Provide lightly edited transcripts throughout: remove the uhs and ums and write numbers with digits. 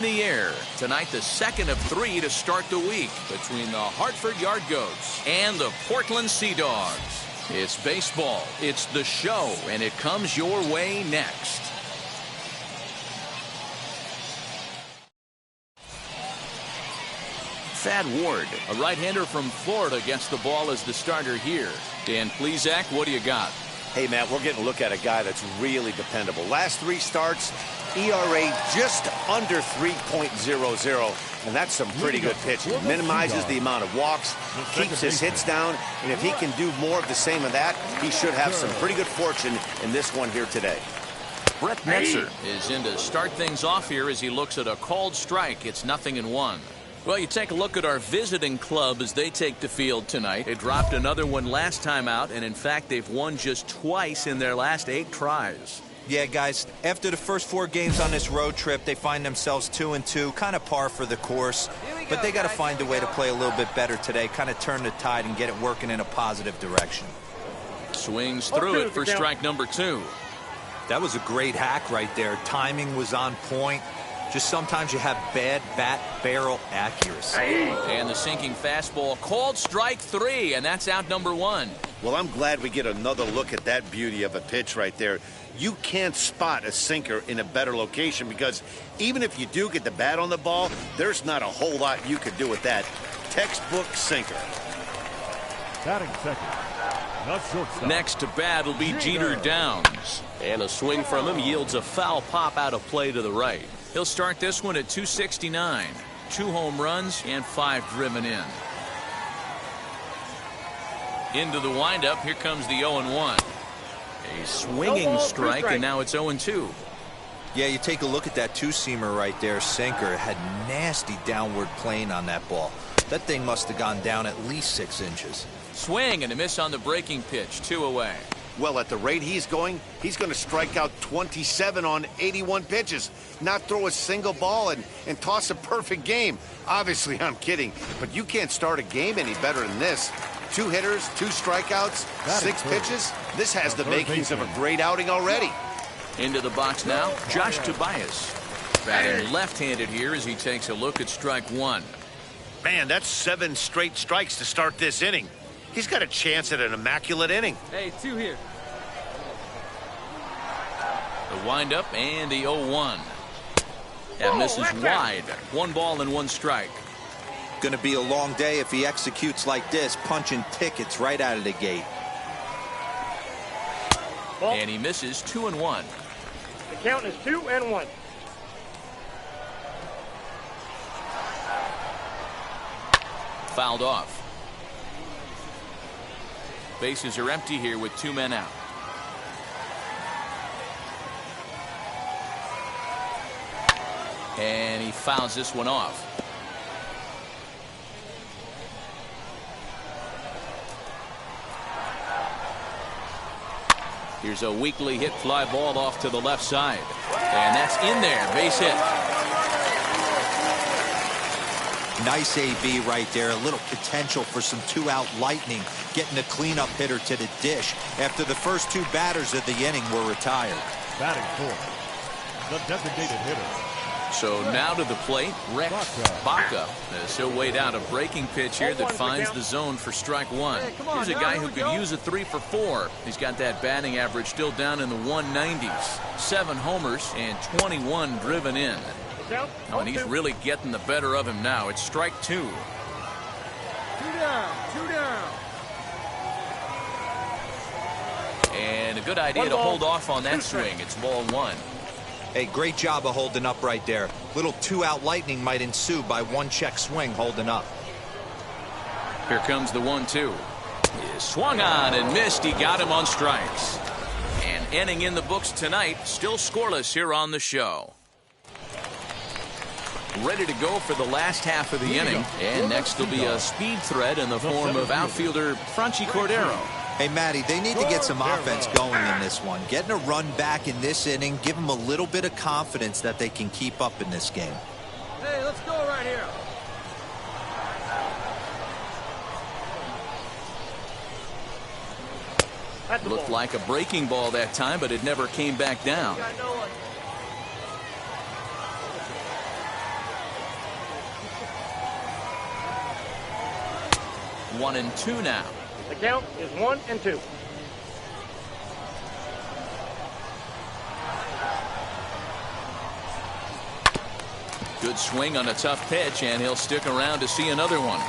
The air tonight, the second of 3 to start the week between the Hartford Yard Goats and the Portland Sea Dogs. It's baseball, it's the show, and it comes your way next. Thad Ward, a right-hander from Florida, gets the ball as the starter here. Dan Plesac, what do you got? Hey, Matt, we're getting a look at a guy that's really dependable. Last 3 starts, ERA just under 3.00, and that's some pretty good pitching. Minimizes the amount of walks, keeps his hits down, and if he can do more of the same of that, he should have some pretty good fortune in this one here today. Brett Netzer is in to start things off here as he looks at a called strike. It's 0-1. Well, you take a look at our visiting club as they take the field tonight. They dropped another one last time out, and in fact, they've won just twice in their last 8 tries. Yeah, guys, after the first 4 games on this road trip, they find themselves 2-2, kind of par for the course. But they got to find a way to play a little bit better today, kind of turn the tide and get it working in a positive direction. Swings through it for strike number 2. That was a great hack right there. Timing was on point. Just sometimes you have bad bat barrel accuracy. And the sinking fastball called strike 3, and that's out number 1. Well, I'm glad we get another look at that beauty of a pitch right there. You can't spot a sinker in a better location because even if you do get the bat on the ball, there's not a whole lot you could do with that. Textbook sinker. Batting second. Not shortstop. Next to bat will be Jeter Downs. And a swing from him yields a foul pop out of play to the right. He'll start this one at 269. 2 home runs and 5 driven in. Into the windup. Here comes the 0-1. A swinging strike, and now it's 0-2. Yeah, you take a look at that 2-seamer right there. Sinker had nasty downward plane on that ball. That thing must have gone down at least 6 inches. Swing and a miss on the breaking pitch. 2 away. Well, at the rate he's going to strike out 27 on 81 pitches, not throw a single ball and toss a perfect game. Obviously, I'm kidding, but you can't start a game any better than this. 2 hitters, 2 strikeouts, 6 pitches. This has the makings of a great outing already. Into the box now, Josh Tobias. Batting left-handed here as he takes a look at strike 1. Man, that's 7 straight strikes to start this inning. He's got a chance at an immaculate inning. Hey, 2 here. The windup and the 0-1. That misses wide. 1 ball and 1 strike. Going to be a long day if he executes like this, punching tickets right out of the gate. And he misses 2-1. The count is 2-1. Fouled off. Bases are empty here with 2 men out. And he fouls this one off. Here's a weakly hit fly ball off to the left side. And that's in there. Base hit. Nice AB right there. A little potential for some 2-out lightning. Getting a cleanup hitter to the dish after the first 2 batters of the inning were retired. Batting 4th, the designated hitter. So now to the plate, Rex Baca. As he'll wait out a breaking pitch here that finds the zone for strike 1. Here's a guy who could use a 3 for 4. He's got that batting average still down in the 190s. 7 homers and 21 driven in. Oh, and he's really getting the better of him now. It's strike 2. 2 down. 2 down. And a good idea to hold off on that swing. It's ball 1. Hey, great job of holding up right there. Little 2-out lightning might ensue by 1 check swing holding up. Here comes the 1-2. He swung on and missed. He got him on strikes. And inning in the books tonight, still scoreless here on the show. Ready to go for the last half of the inning. And next will be a speed threat in the form of outfielder Franchy Cordero. Hey, Matty, they need to get some offense going in this one. Getting a run back in this inning, give them a little bit of confidence that they can keep up in this game. Hey, let's go right here. Looked like a breaking ball that time, but it never came back down. 1-2 now. The count is 1-2. Good swing on a tough pitch, and he'll stick around to see another one.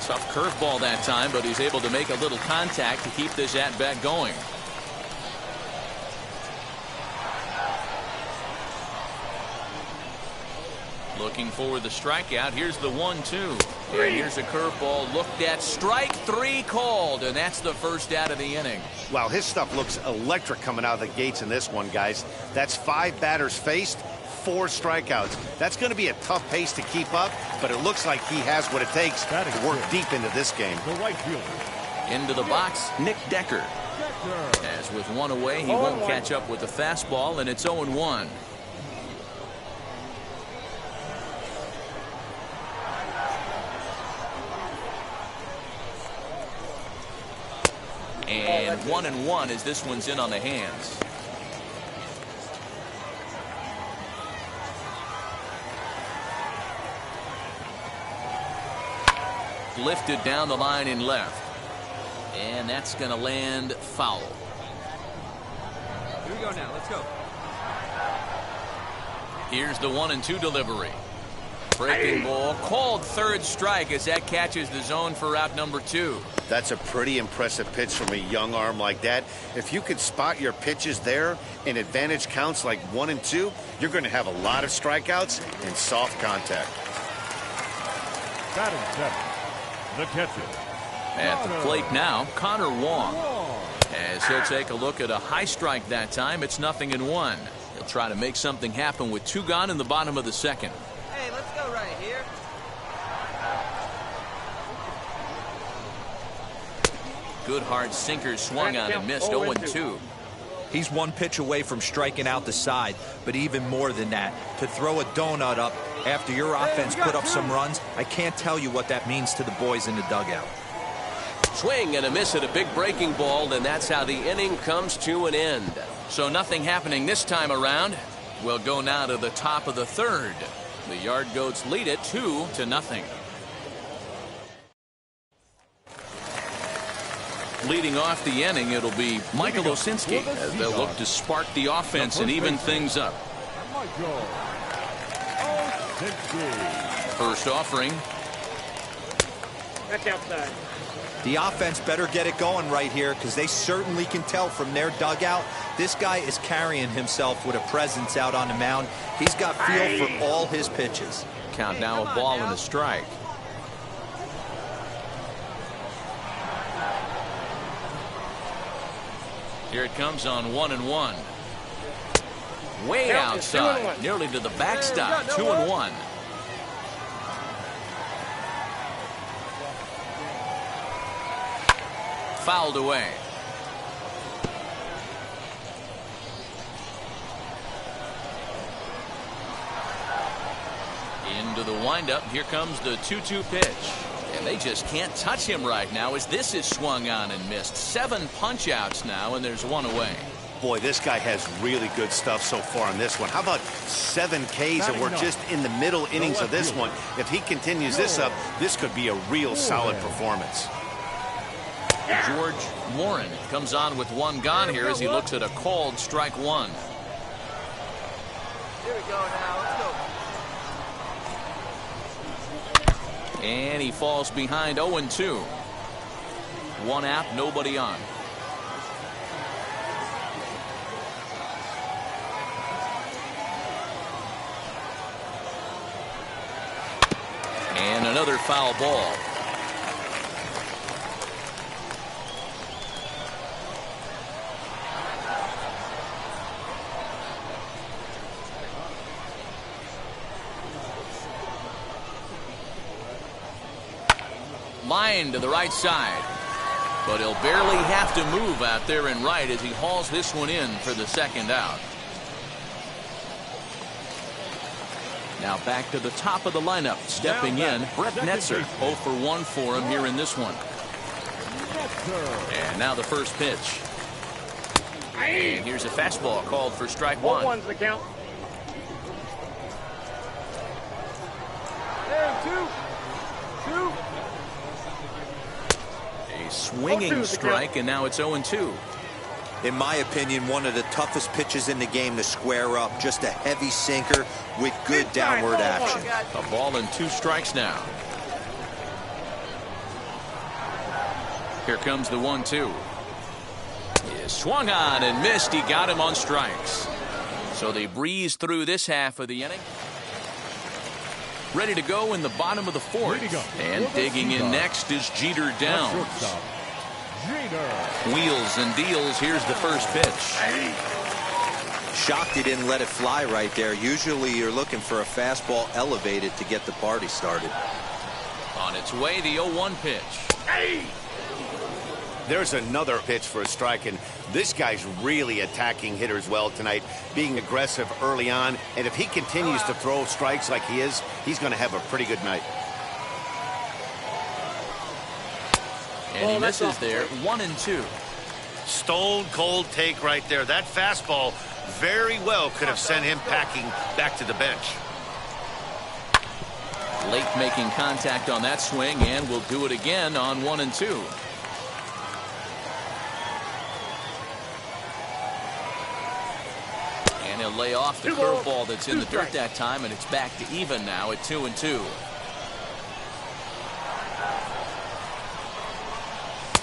Tough curveball that time, but he's able to make a little contact to keep this at-bat going. Looking for the strikeout. Here's the 1-2. And here's a curveball looked at. Strike 3 called, and that's the first out of the inning. Wow, his stuff looks electric coming out of the gates in this one, guys. That's 5 batters faced, 4 strikeouts. That's going to be a tough pace to keep up, but it looks like he has what it takes to work deep into this game. The right fielder. Into the box, Nick Decker. As with one away, he won't catch up with the fastball, and it's 0-1. And 1-1 as this one's in on the hands. Lifted down the line in left. And that's going to land foul. Here we go now. Let's go. Here's the 1-2 delivery. Breaking ball called third strike as that catches the zone for out number 2. That's a pretty impressive pitch from a young arm like that. If you could spot your pitches there in advantage counts like 1 and 2, you're going to have a lot of strikeouts and soft contact. Batting 7, the catcher. At the plate now, Connor Wong. As he'll take a look at a high strike that time, it's 0-1. He'll try to make something happen with 2 gone in the bottom of the second. Hey, let's go right here. Good hard sinker swung on and missed. 0-2. He's 1 pitch away from striking out the side, but even more than that, to throw a donut up after your offense put up some runs, I can't tell you what that means to the boys in the dugout. Swing and a miss at a big breaking ball, and that's how the inning comes to an end. So nothing happening this time around. We'll go now to the top of the 3rd. The Yard Goats lead it 2-0. Leading off the inning, it'll be Michael Osinski as they'll look to spark the offense and even things up. First offering. That's outside. The offense better get it going right here because they certainly can tell from their dugout this guy is carrying himself with a presence out on the mound. He's got feel for all his pitches. Count now a ball and a strike. Here it comes on 1-1. Way outside, nearly to the backstop. 2-1. Fouled away. Into the windup. Here comes the 2-2 pitch. And they just can't touch him right now as this is swung on and missed. 7 punch outs now, and there's 1 away. Boy, this guy has really good stuff so far in this one. How about 7 Ks, and we're just in the middle innings of this one. If he continues this up, this could be a real solid performance. George Warren comes on with 1 gone here as he looks at a called strike 1. Here we go now. Let's go. And he falls behind 0-2. 1 out, nobody on. And another foul ball. Line to the right side. But he'll barely have to move out there in right as he hauls this one in for the 2nd out. Now back to the top of the lineup. Stepping in, Brett Netzer. 0 for 1 for him here in this one. And now the first pitch. And here's a fastball called for strike 1. 1-1's the count. A swinging strike, and now it's 0-2. In my opinion, one of the toughest pitches in the game to square up. Just a heavy sinker with good downward action. A ball and 2 strikes now. Here comes the 1-2. He swung on and missed. He got him on strikes. So they breeze through this half of the inning. Ready to go in the bottom of the 4th. And digging in next is Jeter Downs. Wheels and deals. Here's the first pitch. Shocked he didn't let it fly right there. Usually you're looking for a fastball elevated to get the party started. On its way, the 0-1 pitch. There's another pitch for a strike, and this guy's really attacking hitters well tonight, being aggressive early on. And if he continues to throw strikes like he is, he's going to have a pretty good night. And he misses there. 1-2. Stone cold take right there. That fastball very well could have sent him packing back to the bench. Late making contact on that swing, and will do it again on 1-2. And he'll lay off the curveball that's in the dirt that time, and it's back to even now at 2-2.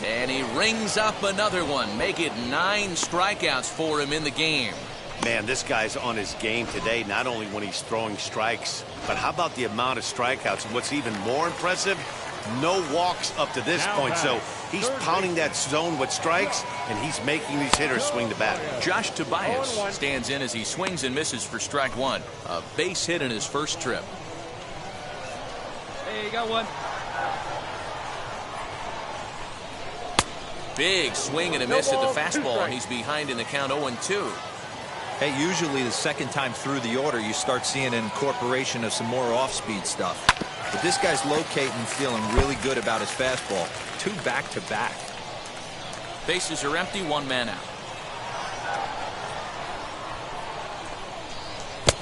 And he rings up another one. Make it 9 strikeouts for him in the game. Man, this guy's on his game today, not only when he's throwing strikes, but how about the amount of strikeouts? And what's even more impressive, no walks up to this point. So he's pounding that zone with strikes, and he's making these hitters swing the bat. Josh Tobias stands in as he swings and misses for strike 1. A base hit in his first trip. Hey, you got one. Big swing and a miss at the fastball, and he's behind in the count 0-2. Hey, usually the second time through the order you start seeing an incorporation of some more off-speed stuff. But this guy's locating and feeling really good about his fastball. 2 back-to-back. Bases are empty, 1 man out.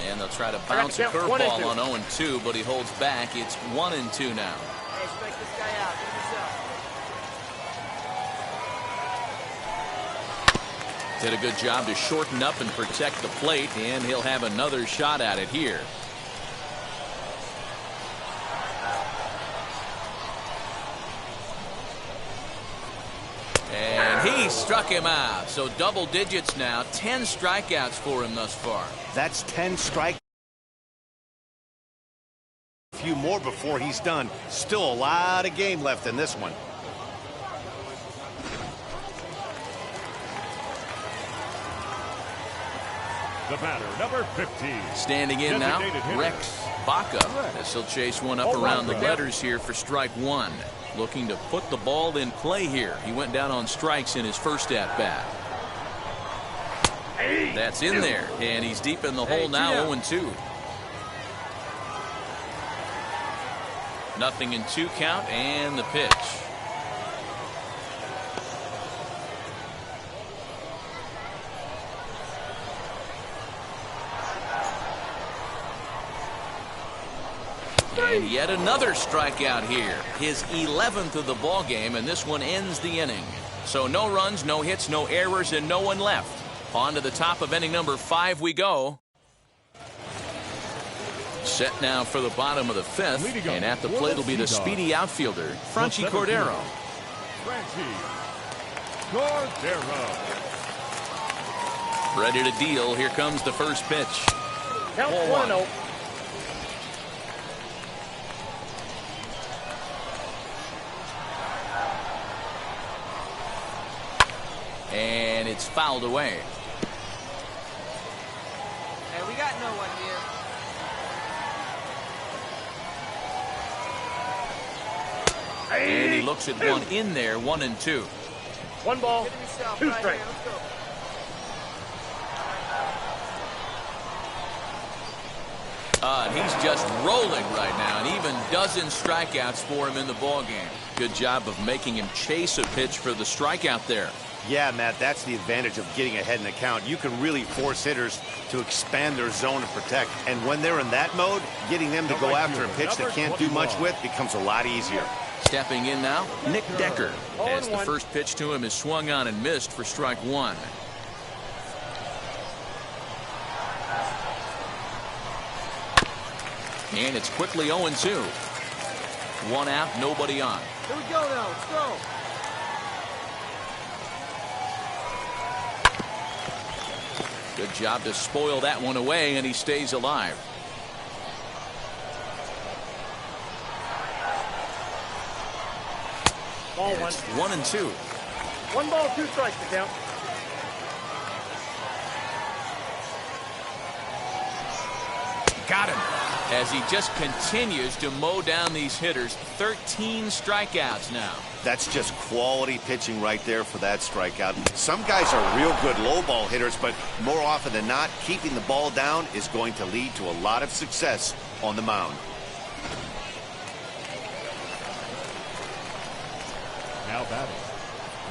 And they'll try to bounce a curveball on 0-2, but he holds back. It's 1-2 now. Hey, strike this guy out. Get yourself. Did a good job to shorten up and protect the plate, and he'll have another shot at it here. And he struck him out. So double digits now. 10 strikeouts for him thus far. That's 10 strikes. A few more before he's done. Still a lot of game left in this one. The batter, number 15. Standing in now, Rex Baca. As he'll chase one up around the letters here for strike 1. Looking to put the ball in play here. He went down on strikes in his first at-bat. That's in there, and he's deep in the hole now, 0-2. Nothing in 2 count, and the pitch. And yet another strikeout here. His 11th of the ball game, and this one ends the inning. So no runs, no hits, no errors, and no one left. On to the top of inning number 5 we go. Set now for the bottom of the 5th, and at the plate will be the speedy outfielder, Franchy Cordero. Franchy Cordero. Ready to deal. Here comes the first pitch. Count 1-0. And it's fouled away. Hey, we got no one here. And he looks at one in there, 1-2. 1 ball, Get him yourself 2 right strikes. here. Let's go. He's just rolling right now, and even dozen strikeouts for him in the ballgame. Good job of making him chase a pitch for the strikeout there. Yeah, Matt, that's the advantage of getting ahead in the count. You can really force hitters to expand their zone and protect. And when they're in that mode, getting them to go after a pitch they can't do much with becomes a lot easier. Stepping in now, Nick Decker, as the first pitch to him is swung on and missed for strike one. And it's quickly 0-2. One out, nobody on. Here we go now. Let's go. Good job to spoil that one away, and he stays alive. Ball And one. it's 1-2. 1 ball, 2 strikes to count. Got him. As he just continues to mow down these hitters. 13 strikeouts now. That's just quality pitching right there for that strikeout. Some guys are real good low ball hitters, but more often than not, keeping the ball down is going to lead to a lot of success on the mound. Now batting,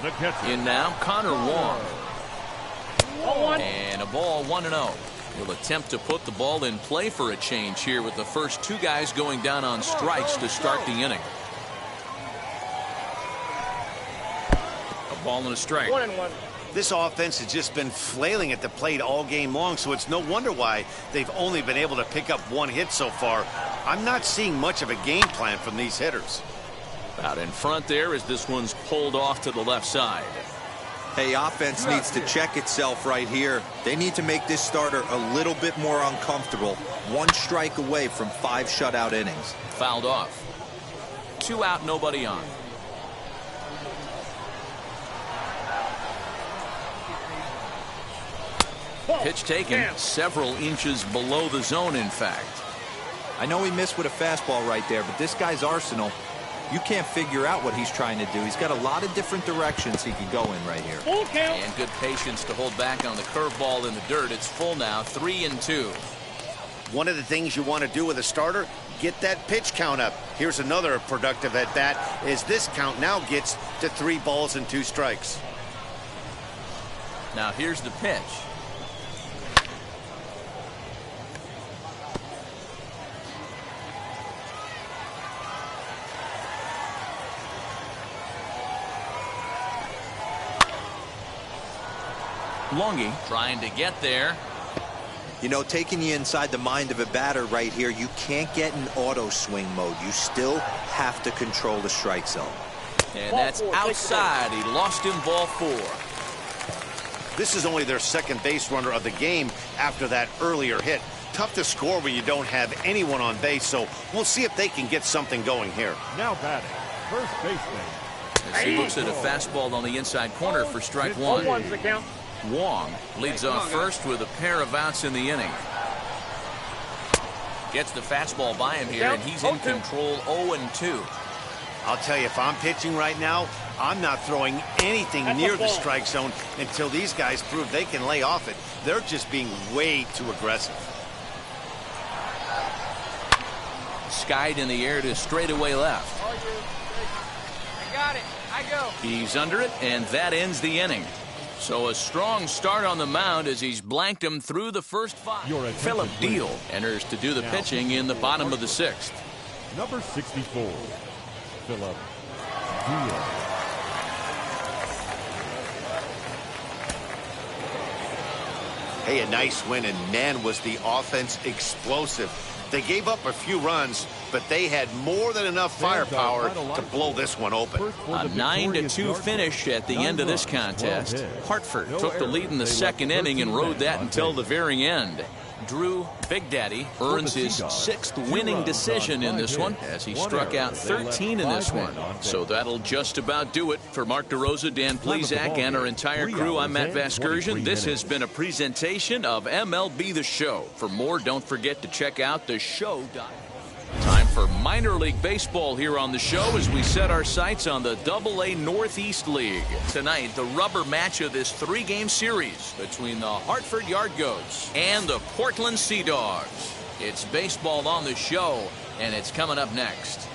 the catcher. In now, Connor Wong. Ball one. And a ball 1-0. Will attempt to put the ball in play for a change here with the first two guys going down on strikes to start the inning. A ball and a strike. 1-1. This offense has just been flailing at the plate all game long, so it's no wonder why they've only been able to pick up 1 hit so far. I'm not seeing much of a game plan from these hitters. Out in front there as this one's pulled off to the left side. Hey, offense needs to check itself right here. They need to make this starter a little bit more uncomfortable. 1 strike away from 5 shutout innings. Fouled off. 2 out, nobody on. Pitch taken several inches below the zone, in fact. I know he missed with a fastball right there, but this guy's arsenal, you can't figure out what he's trying to do. He's got a lot of different directions he could go in right here. Full count. And good patience to hold back on the curveball in the dirt. It's full now, 3-2. One of the things you want to do with a starter, get that pitch count up. Here's another productive at bat as this count now gets to 3 balls and 2 strikes. Now here's the pitch. Longy trying to get there. You know, taking you inside the mind of a batter right here, you can't get in auto swing mode. You still have to control the strike zone. And that's outside. He lost him, ball 4. This is only their second base runner of the game after that earlier hit. Tough to score when you don't have anyone on base, so we'll see if they can get something going here. Now batting, first baseman. As he looks at a fastball on the inside corner for strike 1. 1-1's the count. Wong leads off first with a pair of outs in the inning. Gets the fastball by him here, and he's in control 0-2. I'll tell you, if I'm pitching right now, I'm not throwing anything near the strike zone until these guys prove they can lay off it. They're just being way too aggressive. Skied in the air to straightaway left. I got it. I go. He's under it, and that ends the inning. So a strong start on the mound as he's blanked him through the first 5. Your attention, Philip please. Deal enters to do the Now, pitching in the bottom of the 6th. Number 64, Philip Deal. Hey, a nice win, and man, was the offense explosive. They gave up a few runs, but they had more than enough firepower to blow this one open. A 9-2 finish at the end of this contest. Hartford took the lead in the 2nd inning and rode that until the very end. Drew Big Daddy earns his 6th winning decision in this one as he struck out 13 in this one. So that'll just about do it. For Mark DeRosa, Dan Plesac, and our entire crew, I'm Matt Vasgersian. This has been a presentation of MLB The Show. For more, don't forget to check out theshow.com. Time for minor league baseball here on the show as we set our sights on the AA Northeast League. Tonight, the rubber match of this 3-game series between the Hartford Yard Goats and the Portland Sea Dogs. It's baseball on the show, and it's coming up next.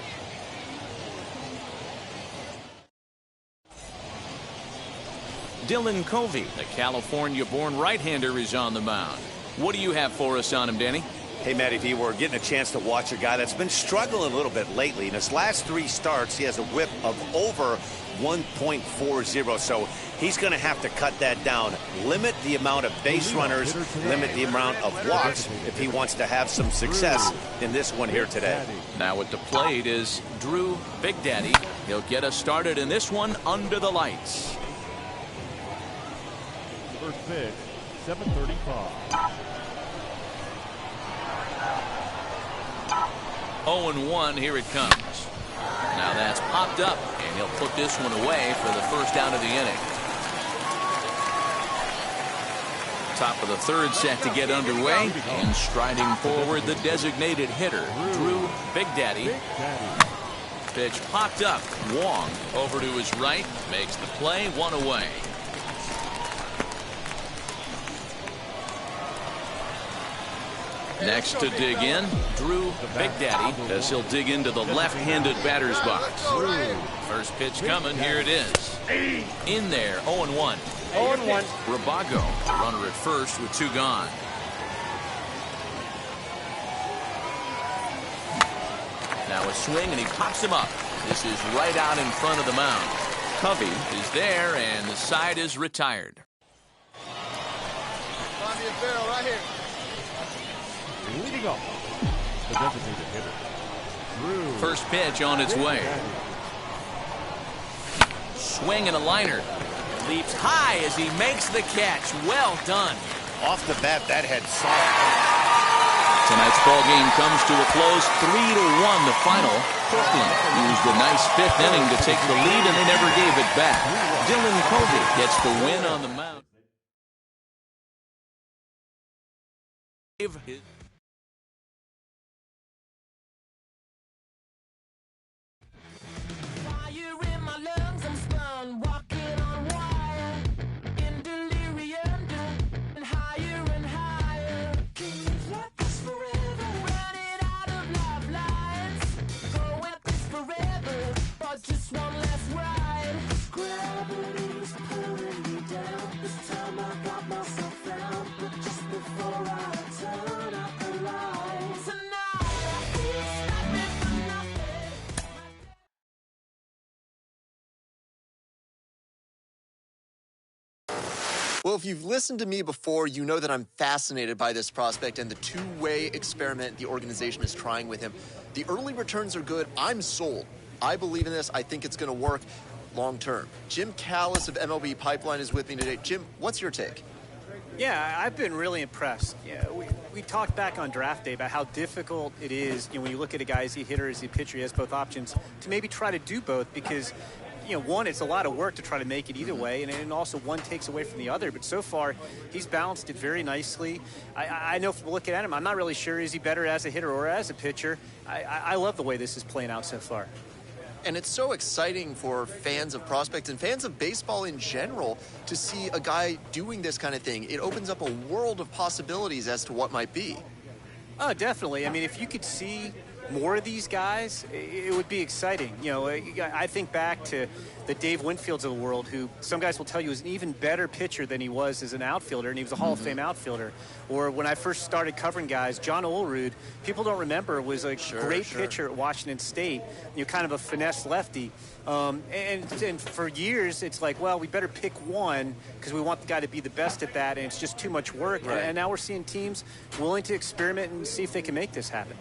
Dylan Covey, the California-born right-hander, is on the mound. What do you have for us on him, Danny? Hey, Matty V, we're getting a chance to watch a guy that's been struggling a little bit lately. In his last 3 starts, he has a whip of over 1.40, so he's going to have to cut that down. Limit the amount of base runners, limit the amount of walks if he wants to have some success in this one here today. Now at the plate is Drew Big Daddy. He'll get us started in this one under the lights. First pitch, 7:35. 0-1, here it comes. Now that's popped up, and he'll put this one away for the first out of the inning. Top of the third set to get underway, and striding forward the designated hitter, Drew Big Daddy. Pitch popped up. Wong over to his right, makes the play, 1 away. Next to dig in, Drew Big Daddy, as he'll dig into the left-handed batter's box. First pitch coming, here it is. In there, 0-1. 0-1. Rabago, runner at first with 2 gone. Now a swing, and he pops him up. This is right out in front of the mound. Covey is there, and the side is retired. Find me a barrel right here. Leading off, the designated hitter, Drew. First pitch on its way. Swing and a liner. Leaps high as he makes the catch. Well done. Off the bat, that had soft. Tonight's ball game comes to a close, 3-1 the final. Portland used a nice 5th inning to take the lead, and they never gave it back. Dylan Covey gets the win on the mound. Well, if you've listened to me before, you know that I'm fascinated by this prospect and the two-way experiment the organization is trying with him. The early returns are good. I'm sold. I believe in this. I think it's going to work long term. Jim Callis of MLB Pipeline is with me today. Jim, what's your take? Yeah, I've been really impressed. Yeah, we talked back on draft day about how difficult it is, when you look at a guy, is he a hitter, is he a pitcher, he has both options, to maybe try to do both because one, it's a lot of work to try to make it either way, and also one takes away from the other. But so far, he's balanced it very nicely. I know from looking at him, I'm not really sure is he better as a hitter or as a pitcher. I love the way this is playing out so far. And it's so exciting for fans of prospects and fans of baseball in general to see a guy doing this kind of thing. It opens up a world of possibilities as to what might be. Oh, definitely. I mean, if you could see more of these guys, it would be exciting. I think back to the Dave Winfields of the world, who some guys will tell you is an even better pitcher than he was as an outfielder, and he was a Hall of Fame outfielder. Or when I first started covering guys, John Olerud, people don't remember, was a great pitcher at Washington State, kind of a finesse lefty. And for years, it's like, well, we better pick one because we want the guy to be the best at that, and it's just too much work. Right. And now we're seeing teams willing to experiment and see if they can make this happen.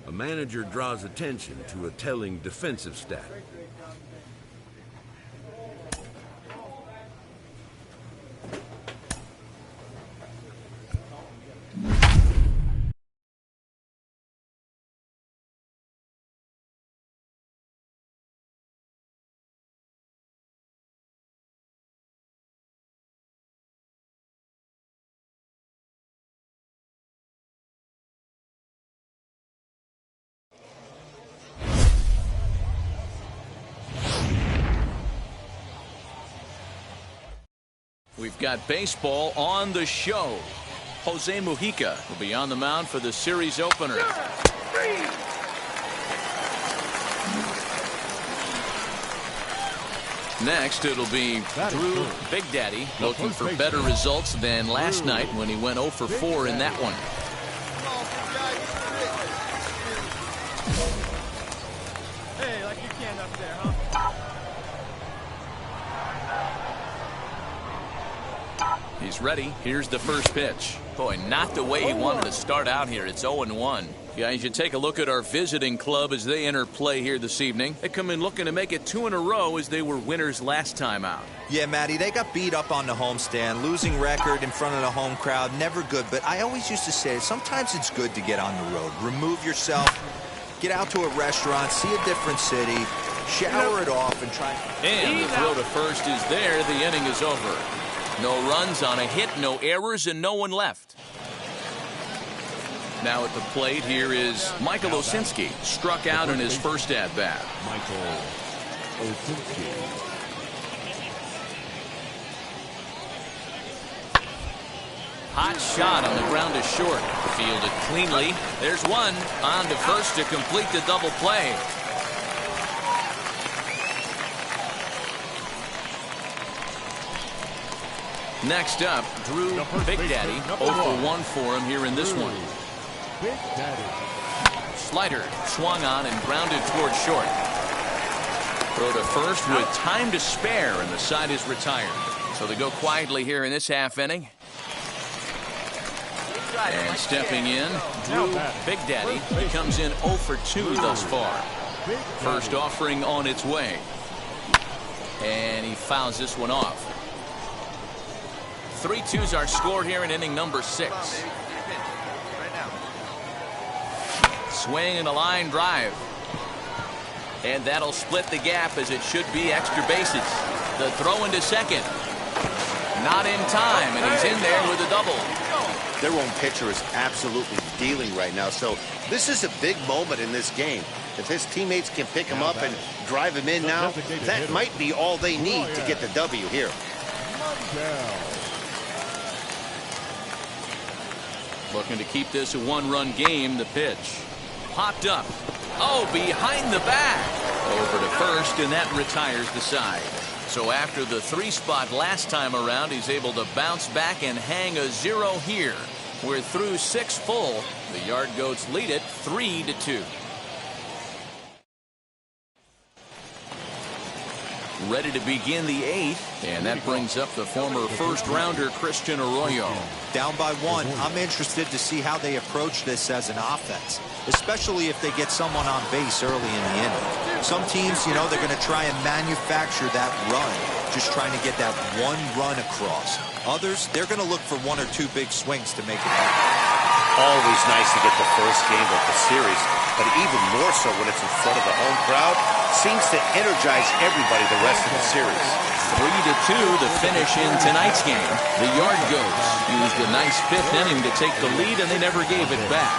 A manager draws attention to a telling defensive stat. We've got baseball on the show. Jose Mujica will be on the mound for the series opener. Next, it'll be Drew Big Daddy looking for better results than last night when he went 0 for 4 in that one. Hey, like you can up there, huh? He's ready. Here's the first pitch. Boy, not the way he wanted to start out here. It's 0-1. Guys, you take a look at our visiting club as they enter play here this evening. They come in looking to make it 2 in a row as they were winners last time out. Yeah, Matty, they got beat up on the homestand. Losing record in front of the home crowd, never good. But I always used to say, sometimes it's good to get on the road. Remove yourself, get out to a restaurant, see a different city, shower it off, and try. And the throw to first is there. The inning is over. No runs on a hit, no errors, and no one left. Now at the plate, here is Michael Osinski. Struck out in his first at-bat. Michael Osinski. Hot shot on the ground to short. Fielded cleanly. There's one. On to first to complete the double play. Next up, Drew Big Daddy. 0 for 1 for him here in this one. Big Daddy. Slider swung on and grounded toward short. Throw to first with time to spare, and the side is retired. So they go quietly here in this half inning. And stepping in, Drew Big Daddy. He comes in 0 for 2 thus far. First offering on its way. And he fouls this one off. 3-2's our score here in inning number 6. Swing and a line drive. And that'll split the gap as it should be extra bases. The throw into second. Not in time, and he's in there with a double. Their own pitcher is absolutely dealing right now, so this is a big moment in this game. If his teammates can pick him up and drive him in now, that might be all they need to get the W here. Looking to keep this a one-run game. The pitch. Popped up. Oh, behind the back. Over to first, and that retires the side. So after the 3 spot last time around, he's able to bounce back and hang a 0 here. We're through 6 full. The Yard Goats lead it 3-2. ready to begin the 8th, and that brings up the former first-rounder Christian Arroyo. Down by 1. I'm interested to see how they approach this as an offense, especially if they get someone on base early in the inning. Some teams, you know, they're going to try and manufacture that run, just trying to get that one run across. Others, they're going to look for 1 or 2 big swings to make it happen. Always nice to get the first game of the series, but even more so when it's in front of the home crowd. Seems to energize everybody the rest of the series. 3-2 the finish in tonight's game. The Yard Goats used a nice 5th inning to take the lead, and they never gave it back.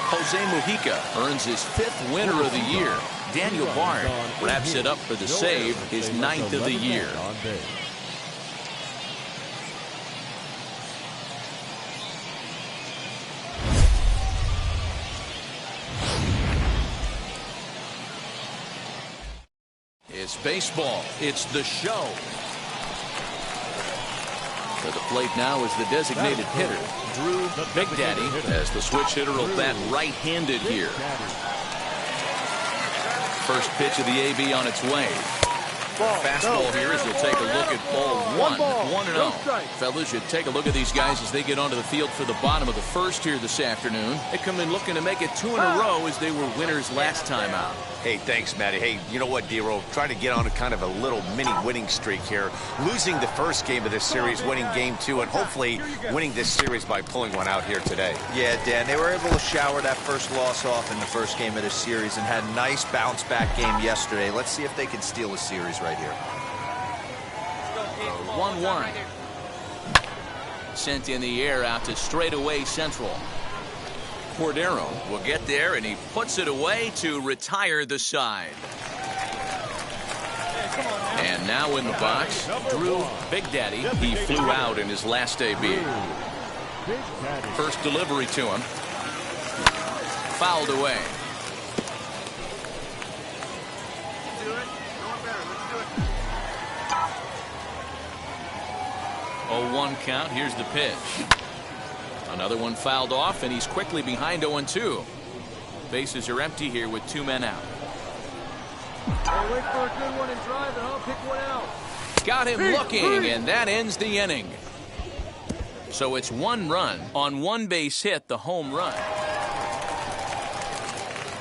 Jose Mujica earns his 5th winner of the year. Daniel Bard wraps it up for the save, his 9th of the year. It's baseball. It's the show. To the plate now is the designated hitter, Drew Big Daddy, as the switch hitter will bat right-handed here. First pitch of the AB on its way. Fastball here as he'll take a look at ball 1. 1-0. Fellas, you take a look at these guys as they get onto the field for the bottom of the first here this afternoon. They come in looking to make it 2 in a row as they were winners last time out. Hey, thanks, Matty. Hey, you know what, D-Roll? Trying to get on a kind of a little mini winning streak here. Losing the first game of this series, winning game 2, and hopefully winning this series by pulling one out here today. Yeah, Dan, they were able to shower that first loss off in the first game of this series and had a nice bounce-back game yesterday. Let's see if they can steal a series right here. 1-1. Sent in the air out to straightaway central. Cordero will get there, and he puts it away to retire the side. And now in the box, Drew Big Daddy. He flew out in his last AB. First delivery to him. Fouled away. Oh, 1 count. Here's the pitch. Another one fouled off, and he's quickly behind 0-2. Bases are empty here with 2 men out. Hey, wait for a good one and drive, and I'll pick one out. Got him looking, and that ends the inning. So it's 1 run on 1 base hit, the home run.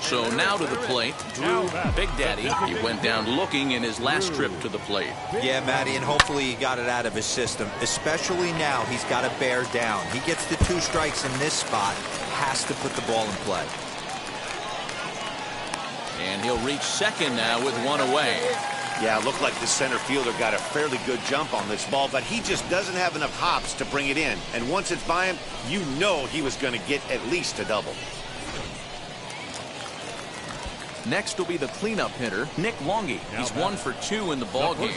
So now to the plate, Drew Big Daddy. He went down looking in his last trip to the plate. Yeah, Matty, and hopefully he got it out of his system. Especially now, he's got to bear down. He gets the 2 strikes in this spot, has to put the ball in play. And he'll reach second now with 1 away. Yeah, it looked like the center fielder got a fairly good jump on this ball, but he just doesn't have enough hops to bring it in. And once it's by him, you know he was going to get at least a double. Next will be the cleanup hitter, Nick Longy. He's 1 for 2 in the ballgame.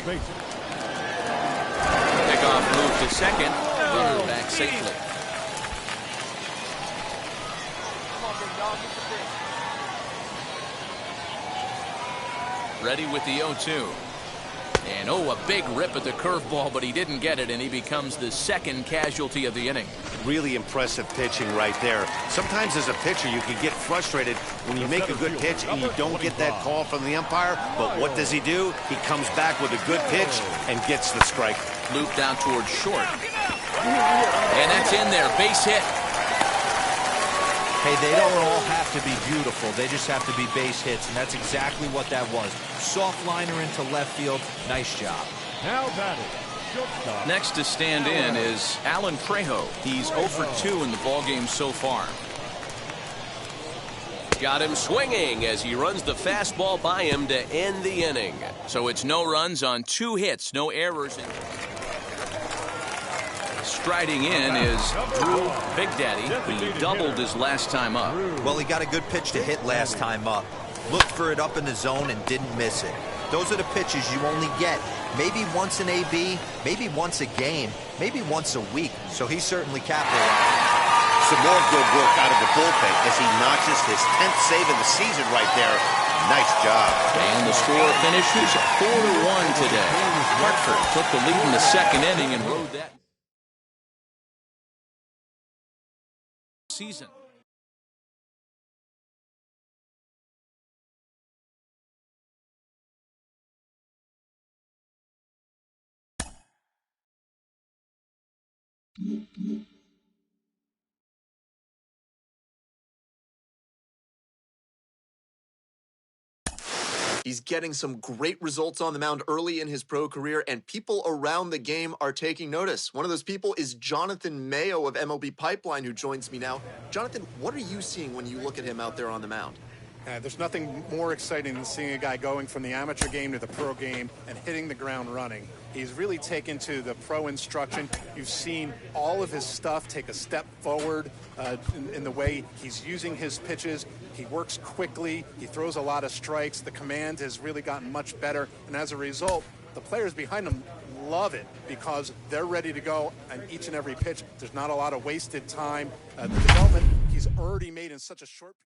Pickoff move to second. Runner back safely. Ready with the 0-2. And oh, a big rip at the curveball, but he didn't get it, and he becomes the second casualty of the inning. Really impressive pitching right there. Sometimes as a pitcher you can get frustrated when you make a good pitch and you don't get that call from the umpire, but what does he do? He comes back with a good pitch and gets the strike. Looped out towards short. And that's in there, base hit. Hey, they don't all have to be beautiful. They just have to be base hits, and that's exactly what that was. Soft liner into left field. Nice job. Now batting. Next to stand in is Alan Trejo. He's 0 for 2 in the ballgame so far. Got him swinging as he runs the fastball by him to end the inning. So it's no runs on 2 hits, no errors. Striding in is Drew Big Daddy. He doubled his last time up. Well, he got a good pitch to hit last time up. Looked for it up in the zone and didn't miss it. Those are the pitches you only get maybe once in AB, maybe once a game, maybe once a week. So he certainly capitalized. Some more good work out of the bullpen as he notches his 10th save of the season right there. Nice job. And the score finishes 4-1 today. Hartford took the lead in the second inning and rode that season. He's getting some great results on the mound early in his pro career, and people around the game are taking notice. One of those people is Jonathan Mayo of MLB Pipeline, who joins me now. Jonathan, what are you seeing when you look at him out there on the mound? There's nothing more exciting than seeing a guy going from the amateur game to the pro game and hitting the ground running. He's really taken to the pro instruction. You've seen all of his stuff take a step forward in the way he's using his pitches. He works quickly. He throws a lot of strikes. The command has really gotten much better. And as a result, the players behind him love it because they're ready to go on each and every pitch. There's not a lot of wasted time. The development he's already made in such a short period.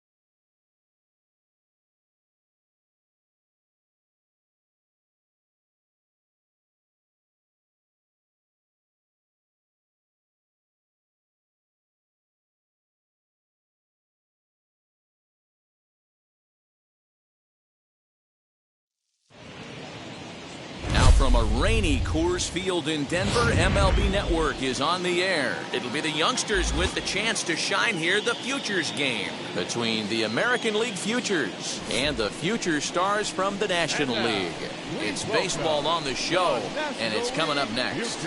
From a rainy Coors Field in Denver, MLB Network is on the air. It'll be the youngsters with the chance to shine here, the Futures game between the American League Futures and the Future Stars from the National League. It's baseball on the show, and it's coming up next.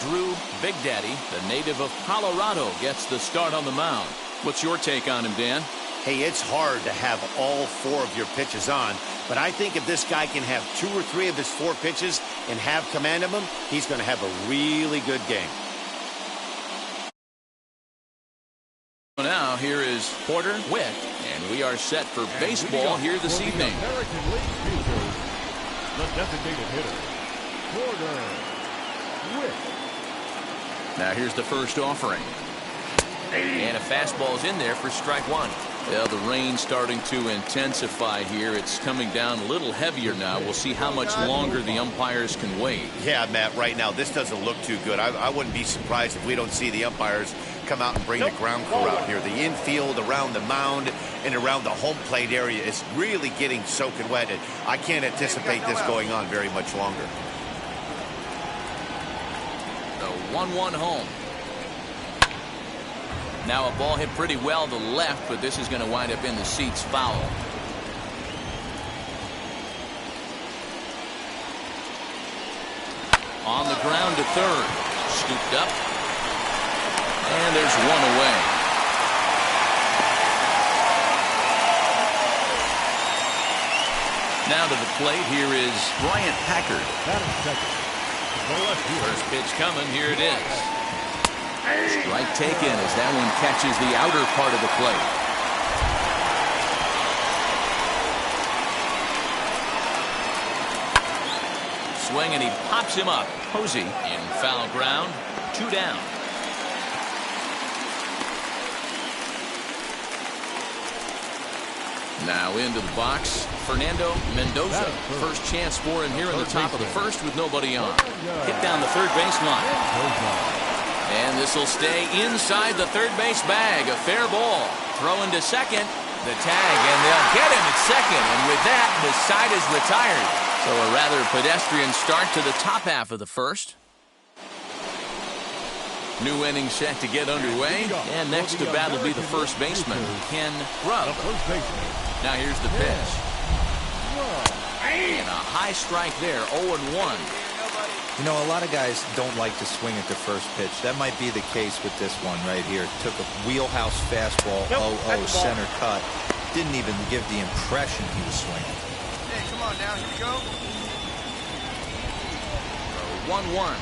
Drew Big Daddy, the native of Colorado, gets the start on the mound. What's your take on him, Dan? Hey, it's hard to have all 4 of your pitches on, but I think if this guy can have 2 or 3 of his 4 pitches and have command of them, he's going to have a really good game. Now, here is Porter Witt, and we are set for baseball here this evening. American League Futures, the designated hitter, Porter Witt. Now, here's the first offering. And a fastball is in there for strike 1. Well, the rain starting to intensify here. It's coming down a little heavier now. We'll see how much longer the umpires can wait. Yeah, Matt, right now this doesn't look too good. I wouldn't be surprised if we don't see the umpires come out and bring the ground crew out here. The infield, around the mound, and around the home plate area is really getting soaking wet. And I can't anticipate this going on very much longer. The 1-1 home. Now a ball hit pretty well to left, but this is going to wind up in the seats foul. On the ground to third. Scooped up. And there's one away. Now to the plate, here is Bryant Packard. First pitch coming, here it is. Strike taken as that one catches the outer part of the plate. Swing and he pops him up. Posey in foul ground. 2 down. Now into the box, Fernando Mendoza. First chance for him here in the top of the first with nobody on. Hit down the third baseline. And this will stay inside the third base bag. A fair ball. Throw into second. The tag, and they'll get him at second. And with that, the side is retired. So a rather pedestrian start to the top half of the first. New inning set to get underway. And next to bat will be the first baseman, Ken Grubb. Now here's the pitch. And a high strike there, 0-1. You know, a lot of guys don't like to swing at the first pitch. That might be the case with this one right here. Took a wheelhouse fastball, 0-0 center cut. Didn't even give the impression he was swinging. Hey, come on now, here we go. 1-1.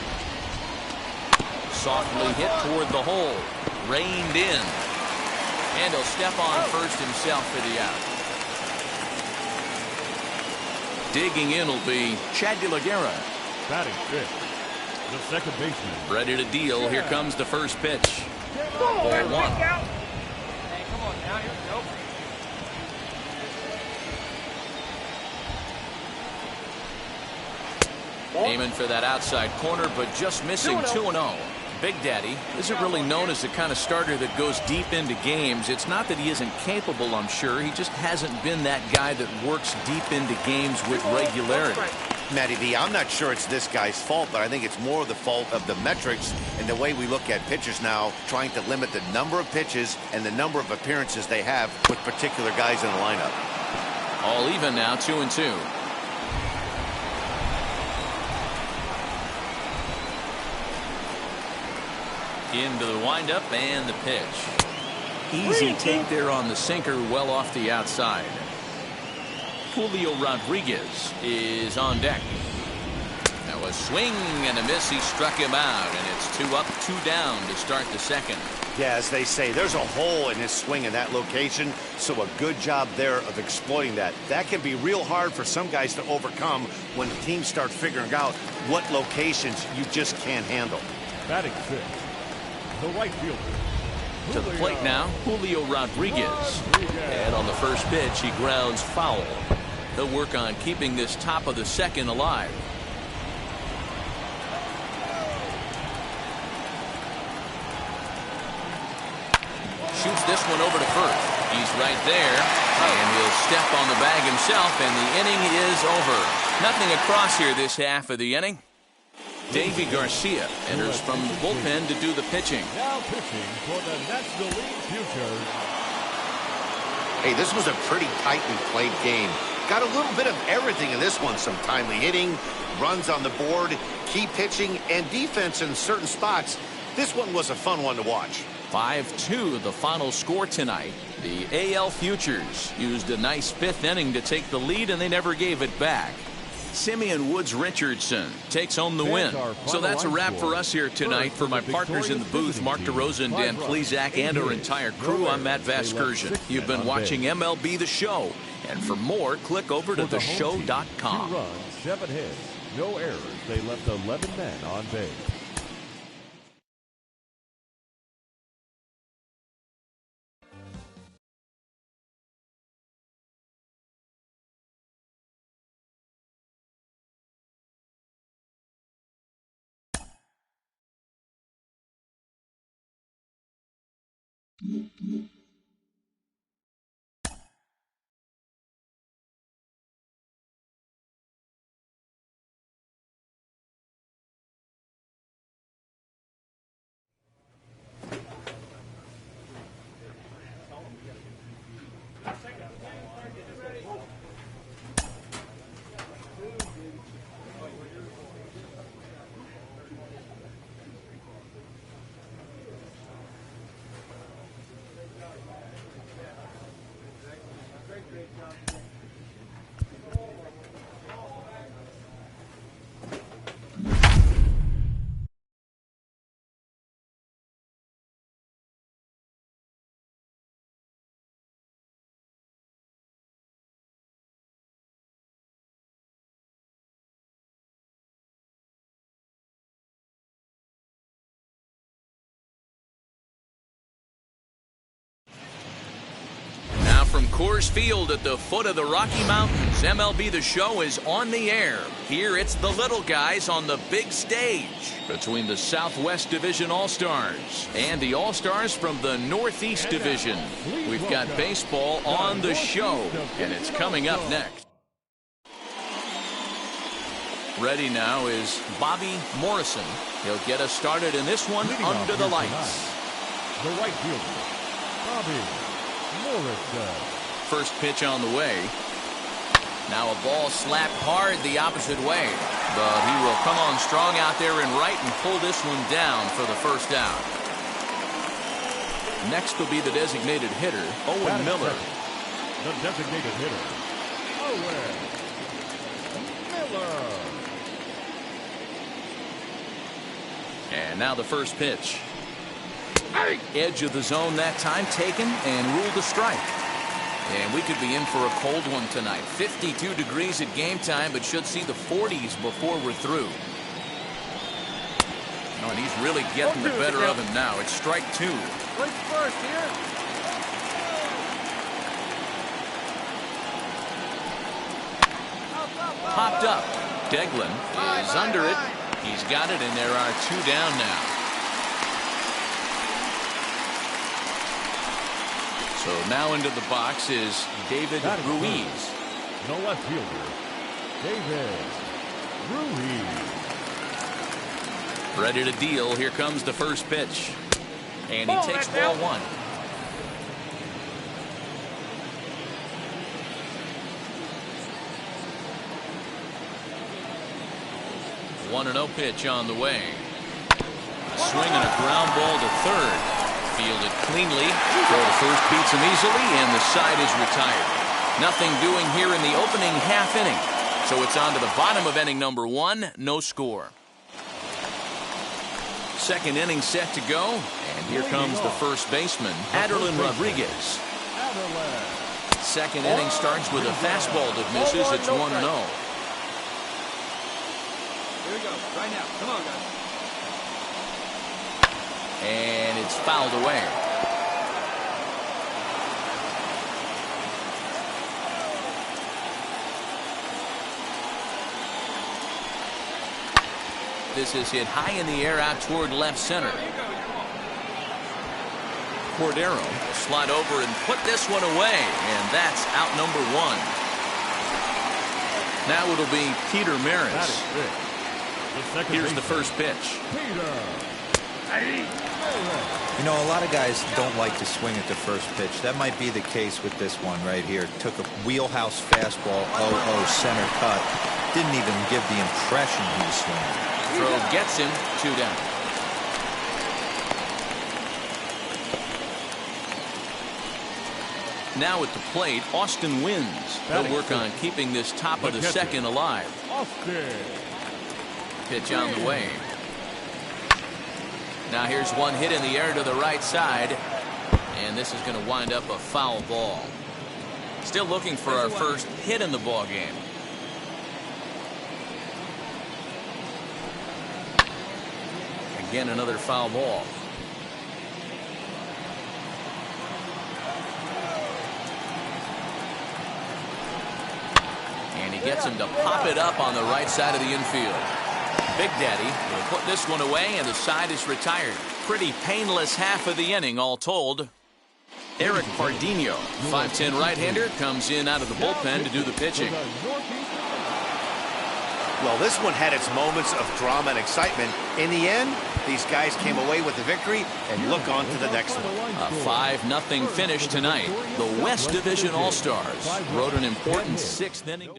Softly hit toward the hole. Reined in. And he'll step on first himself for the out. Digging in will be Chad De La Guerra. Batting fifth, the second baseman. Ready to deal. Here comes the first pitch. Ball 1. Hey, come on now, here we go. Aiming for that outside corner, but just missing 2-0. Big Daddy isn't really known as the kind of starter that goes deep into games. It's not that he isn't capable, I'm sure. He just hasn't been that guy that works deep into games with regularity. Matty V, I'm not sure it's this guy's fault, but I think it's more the fault of the metrics and the way we look at pitchers now, trying to limit the number of pitches and the number of appearances they have with particular guys in the lineup. All even now, 2-2. Into the windup and the pitch. Easy take there on the sinker, well off the outside. Julio Rodriguez is on deck. Now a swing and a miss. He struck him out, and it's 2 up, 2 down to start the second. Yeah, as they say, there's a hole in his swing in that location, so a good job there of exploiting that. That can be real hard for some guys to overcome when teams start figuring out what locations you just can't handle. Batting fifth, the right fielder. To the plate now, Julio Rodriguez. And on the first pitch, he grounds foul. He'll work on keeping this top of the second alive. Shoots this one over to first. He's right there, and he'll step on the bag himself, and the inning is over. Nothing across here this half of the inning. Davy Garcia enters from the bullpen to do the pitching. Now pitching for the National League future. Hey, this was a pretty tightly played game. Got a little bit of everything in this one. Some timely hitting, runs on the board, key pitching, and defense in certain spots. This one was a fun one to watch. 5-2 the final score tonight. The AL Futures used a nice 5th inning to take the lead, and they never gave it back. Simeon Woods Richardson takes home the win. So that's a wrap for us here tonight. For my partners in the booth, Mark DeRosa and Dan Plesac, and our entire crew, I'm Matt Vasgersian. You've been watching MLB The Show. And for more, click over to theshow.com. 2 runs, 7 hits, no errors. They left 11 men on base. From Coors Field at the foot of the Rocky Mountains, MLB The Show is on the air. Here it's the little guys on the big stage between the Southwest Division All-Stars and the All-Stars from the Northeast Division. We've got baseball on the show, and it's coming up next. Ready now is Bobby Morrison. He'll get us started in this one under the lights. The right fielder, Bobby Morrison. First pitch on the way. Now a ball slapped hard the opposite way, but he will come on strong out there in right and pull this one down for the first out. Next will be the designated hitter, Owen Miller. The designated hitter, Owen Miller. And now the first pitch. Edge of the zone that time taken and ruled a strike. And we could be in for a cold one tonight. 52 degrees at game time, but should see the 40s before we're through. Oh, and he's really getting the better of him now. It's strike 2. Wait first here. Popped up. Deglin is under it. He's got it, and there are 2 down now. So now into the box is David Ruiz. The left fielder, David Ruiz. Ready to deal. Here comes the first pitch. And he takes ball one. 1-0 pitch on the way. Swinging a ground ball to third. Fielded cleanly. Throw to first beats him easily, and the side is retired. Nothing doing here in the opening half inning. So it's on to the bottom of inning number 1. No score. Second inning set to go. And here comes the first baseman, Aderlin Rodriguez. Second inning starts with a fastball that misses. It's 1-0. Here we go. Right now. Come on, guys. And it's fouled away. This is hit high in the air out toward left center. Cordero will slide over and put this one away, and that's out number 1. Now it'll be Peter Maris. Here's the first pitch. You know, a lot of guys don't like to swing at the first pitch. That might be the case with this one right here. Took a wheelhouse fastball, 0-0 center cut. Didn't even give the impression he was swinging. Throw gets him, 2 down. Now at the plate, Austin Wynns. He'll work on keeping this top of the second alive. Pitch on the way. Now here's one hit in the air to the right side. And this is going to wind up a foul ball. Still looking for our first hit in the ball game. Again, another foul ball. And he gets him to pop it up on the right side of the infield. Big Daddy will put this one away, and the side is retired. Pretty painless half of the inning, all told. Eric Pardinho, 5'10" right-hander, comes in out of the bullpen to do the pitching. Well, this one had its moments of drama and excitement. In the end, these guys came away with the victory and look on to the next one. A 5-0 finish tonight. The West Division All-Stars rode an important 6th inning.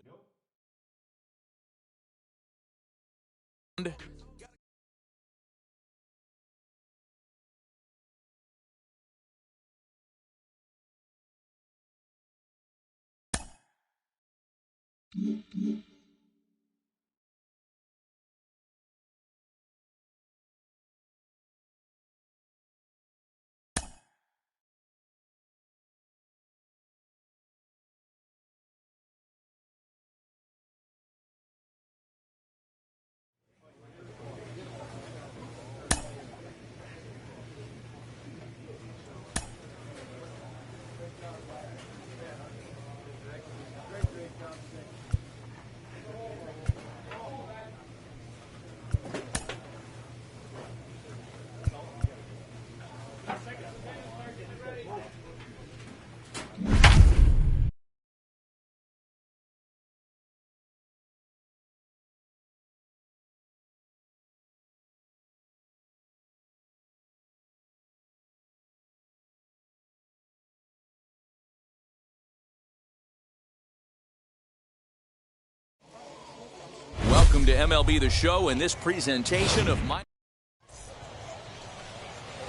Welcome to MLB The Show and this presentation of my...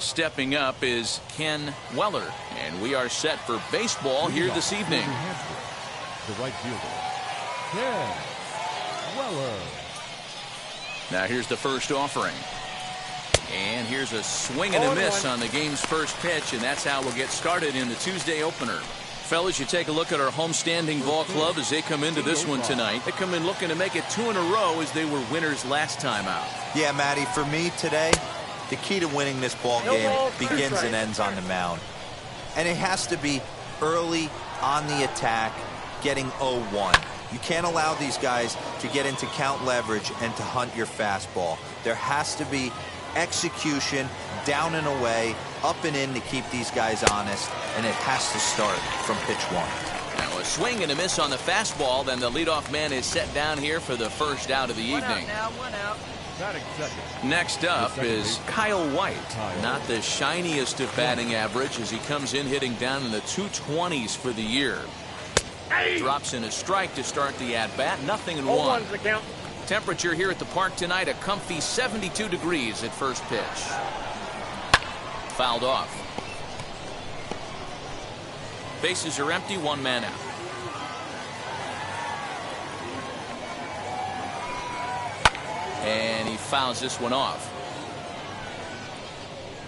Stepping up is Ken Weller, and we are set for baseball here this evening. The right fielder, Ken Weller. Now here's the first offering. And here's a swing and a miss on the game's first pitch, and that's how we'll get started in the Tuesday opener. Fellas, you take a look at our homestanding ball club as they come into this one tonight. They come in looking to make it 2 in a row as they were winners last time out. Yeah, Matty, for me today, the key to winning this ball game begins and ends on the mound. And it has to be early on the attack, getting 0-1. You can't allow these guys to get into count leverage and to hunt your fastball. There has to be execution, down and away, up and in to keep these guys honest, and it has to start from pitch one. Now a swing and a miss on the fastball, then the leadoff man is set down here for the first out of the evening. One out. Next up is Kyle White. Not the shiniest of batting average as he comes in hitting down in the 220s for the year. Drops in a strike to start the at-bat. 0-1. Temperature here at the park tonight, a comfy 72 degrees at first pitch. Fouled off. Bases are empty, one man out. And he fouls this one off.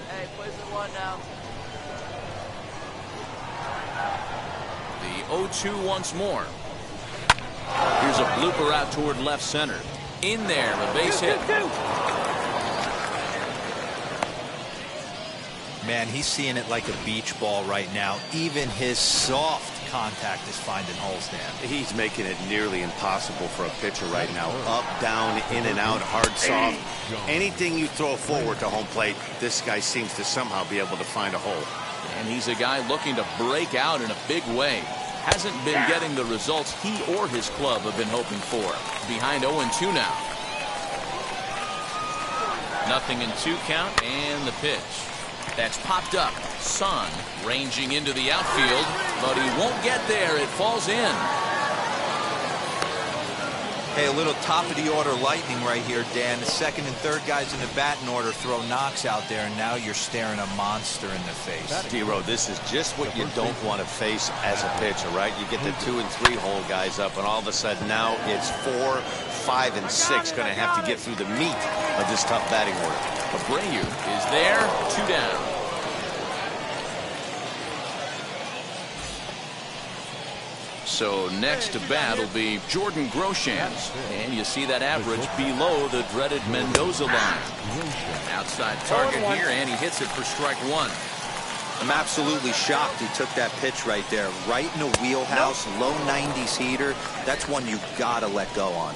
Hey, plays at one now. The 0-2 once more. Here's a blooper out toward left center. In there, the base hit. Man, he's seeing it like a beach ball right now. Even his soft contact is finding holes, Dan. He's making it nearly impossible for a pitcher right now. Up, down, in and out, hard, soft. Anything you throw forward to home plate, this guy seems to somehow be able to find a hole. And he's a guy looking to break out in a big way. Hasn't been getting the results he or his club have been hoping for. Behind 0-2 now. 0-2 count and the pitch. That's popped up. Son ranging into the outfield, but he won't get there. It falls in. Hey, a little top of the order lightning right here, Dan. The second and third guys in the batting order throw knocks out there, and now you're staring a monster in the face. D-Row, this is just what you don't want to face as a pitcher, right? You get the 2 and 3 hole guys up, and all of a sudden now it's 4, 5, and 6 going to have to get through the meat of this tough batting order. Abreu is there, 2 down. So next to bat will be Jordan Groshans. And you see that average below the dreaded Mendoza line. Outside target here, and he hits it for strike one. I'm absolutely shocked he took that pitch right there. Right in the wheelhouse, low 90s heater. That's one you gotta let go on.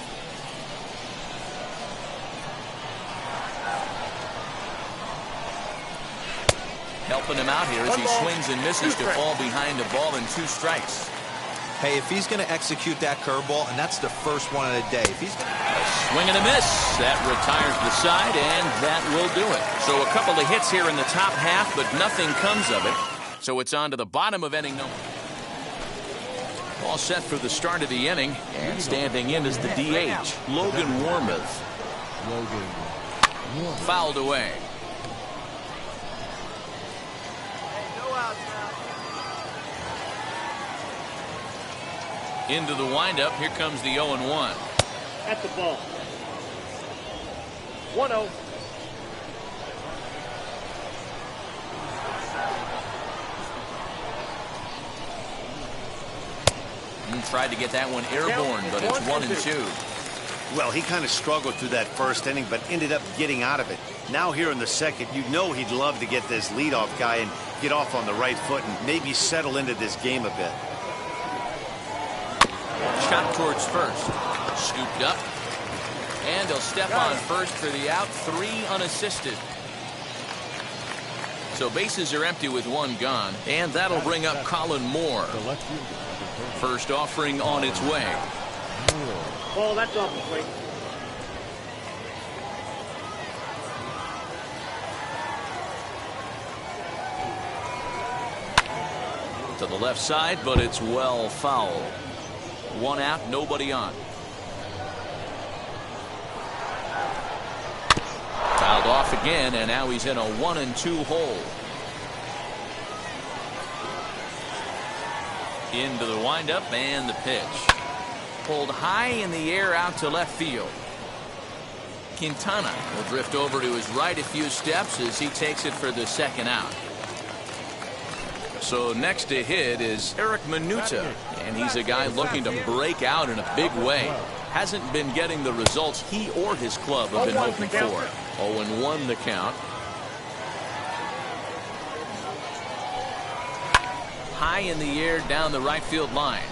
Helping him out here as he swings and misses to fall behind the ball in 2 strikes. Hey, if he's going to execute that curveball, and that's the first one of the day. If he's a swing and a miss, that retires the side, and that will do it. So a couple of hits here in the top half, but nothing comes of it. So it's on to the bottom of inning number. All set for the start of the inning, and standing in is the DH, Logan Warmoth. Fouled away. Into the windup, here comes the 0-1. At the ball. 1-0. Tried to get that one airborne, but it's 1-2. Well, he kind of struggled through that first inning, but ended up getting out of it. Now here in the second, you know he'd love to get this leadoff guy and get off on the right foot and maybe settle into this game a bit. Shot towards first. Scooped up. And he'll step on first for the out. 3 unassisted. So bases are empty with 1 gone. And that'll bring up Colin Moore. First offering on its way. Ball, that's off the plate. To the left side, but it's well fouled. 1 out, nobody on. Fouled off again, and now he's in a 1-2 hole. Into the windup and the pitch. Pulled high in the air out to left field. Quintana will drift over to his right a few steps as he takes it for the second out. So next to hit is Eric Minuta, and he's a guy looking to break out in a big way. Hasn't been getting the results he or his club have been hoping for. 0-1 the count. High in the air down the right field line.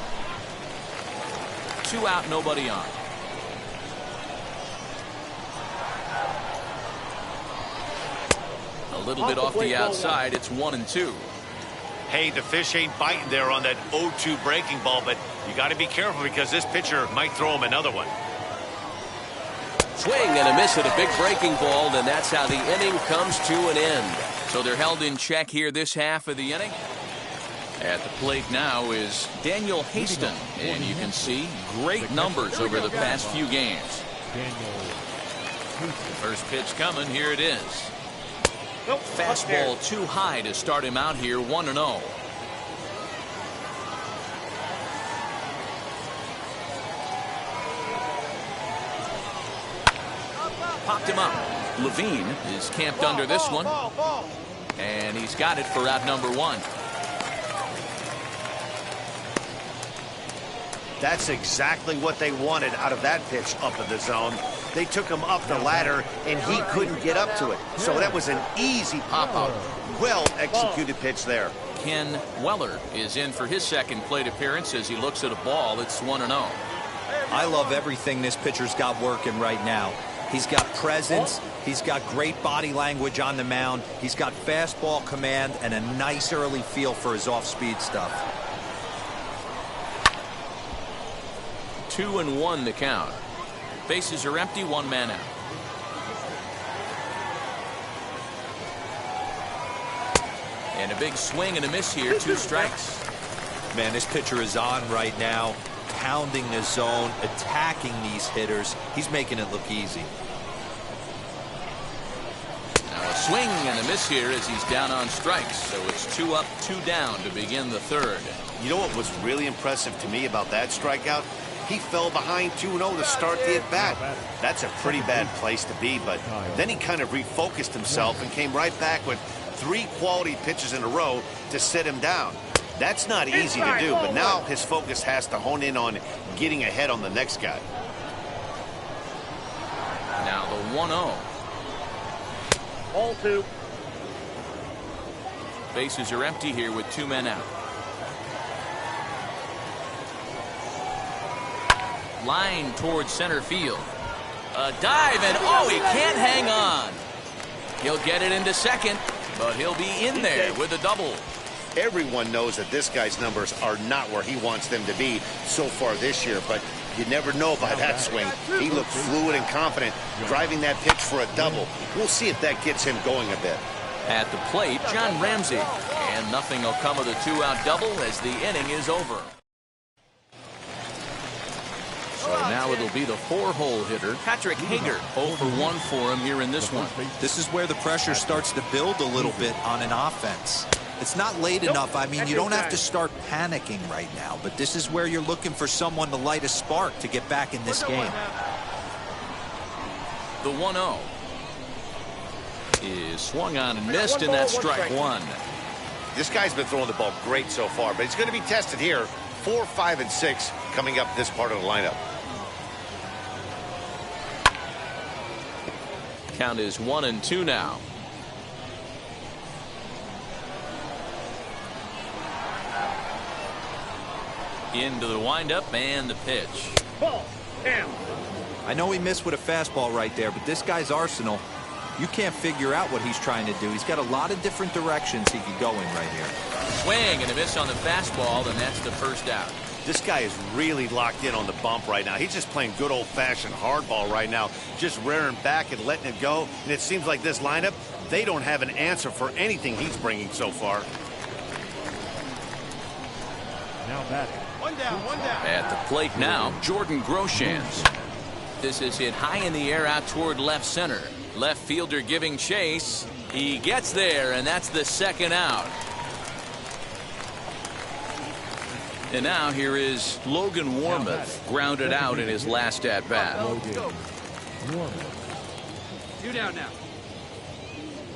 2 out, nobody on. A little bit off the outside. It's 1-2. Hey, the fish ain't biting there on that 0-2 breaking ball, but you got to be careful because this pitcher might throw him another one. Swing and a miss at a big breaking ball, and that's how the inning comes to an end. So they're held in check here this half of the inning. At the plate now is Daniel Haston, and you can see great numbers over the past few games. First pitch coming, here it is. Fastball too high to start him out here, 1-0. Popped him up. Levine is camped under this one. And he's got it for out number 1. That's exactly what they wanted out of that pitch up in the zone. They took him up the ladder, and he couldn't get up to it. So that was an easy pop-out. Well-executed pitch there. Ken Weller is in for his second plate appearance as he looks at a ball. It's 1-0. I love everything this pitcher's got working right now. He's got presence. He's got great body language on the mound. He's got fastball command and a nice early feel for his off-speed stuff. 2-1 the count. Bases are empty, 1 man out. And a big swing and a miss here, 2 strikes. Man, this pitcher is on right now, pounding the zone, attacking these hitters. He's making it look easy. Now a swing and a miss here as he's down on strikes. So it's 2 up, 2 down to begin the third. You know what was really impressive to me about that strikeout? He fell behind 2-0 to start the at-bat. That's a pretty bad place to be, but then he kind of refocused himself and came right back with 3 quality pitches in a row to sit him down. That's not easy to do, but now his focus has to hone in on getting ahead on the next guy. Now the 1-0. Ball 2. Bases are empty here with 2 men out. Line towards center field. A dive, and oh, he can't hang on. He'll get it into second, but he'll be in there with a double. Everyone knows that this guy's numbers are not where he wants them to be so far this year, but you never know by that swing. He looked fluid and confident, driving that pitch for a double. We'll see if that gets him going a bit. At the plate, John Ramsey. And nothing will come of the 2-out double as the inning is over. So now it'll be the 4-hole hitter, Patrick Hager. 0 for 1 for him here in this one. This is where the pressure starts to build a little bit on an offense. It's not late enough. I mean, you don't have to start panicking right now, but this is where you're looking for someone to light a spark to get back in this game. The 1-0 is swung on and missed, and that's strike 1. This guy's been throwing the ball great so far, but he's going to be tested here. 4, 5, and 6 coming up this part of the lineup. Count is 1-2 now. Into the windup and the pitch. Ball 10. I know he missed with a fastball right there, but this guy's arsenal, you can't figure out what he's trying to do. He's got a lot of different directions he could go in right here. Swing and a miss on the fastball, and that's the first out. This guy is really locked in on the bump right now. He's just playing good old-fashioned hardball right now, just rearing back and letting it go. And it seems like this lineup, they don't have an answer for anything he's bringing so far. Now batting. 1 down, 1 down. At the plate now, Jordan Groshans. This is hit high in the air out toward left center. Left fielder giving chase. He gets there, and that's the second out. And now here is Logan Warmoth, grounded out in his last at-bat. 2 down now.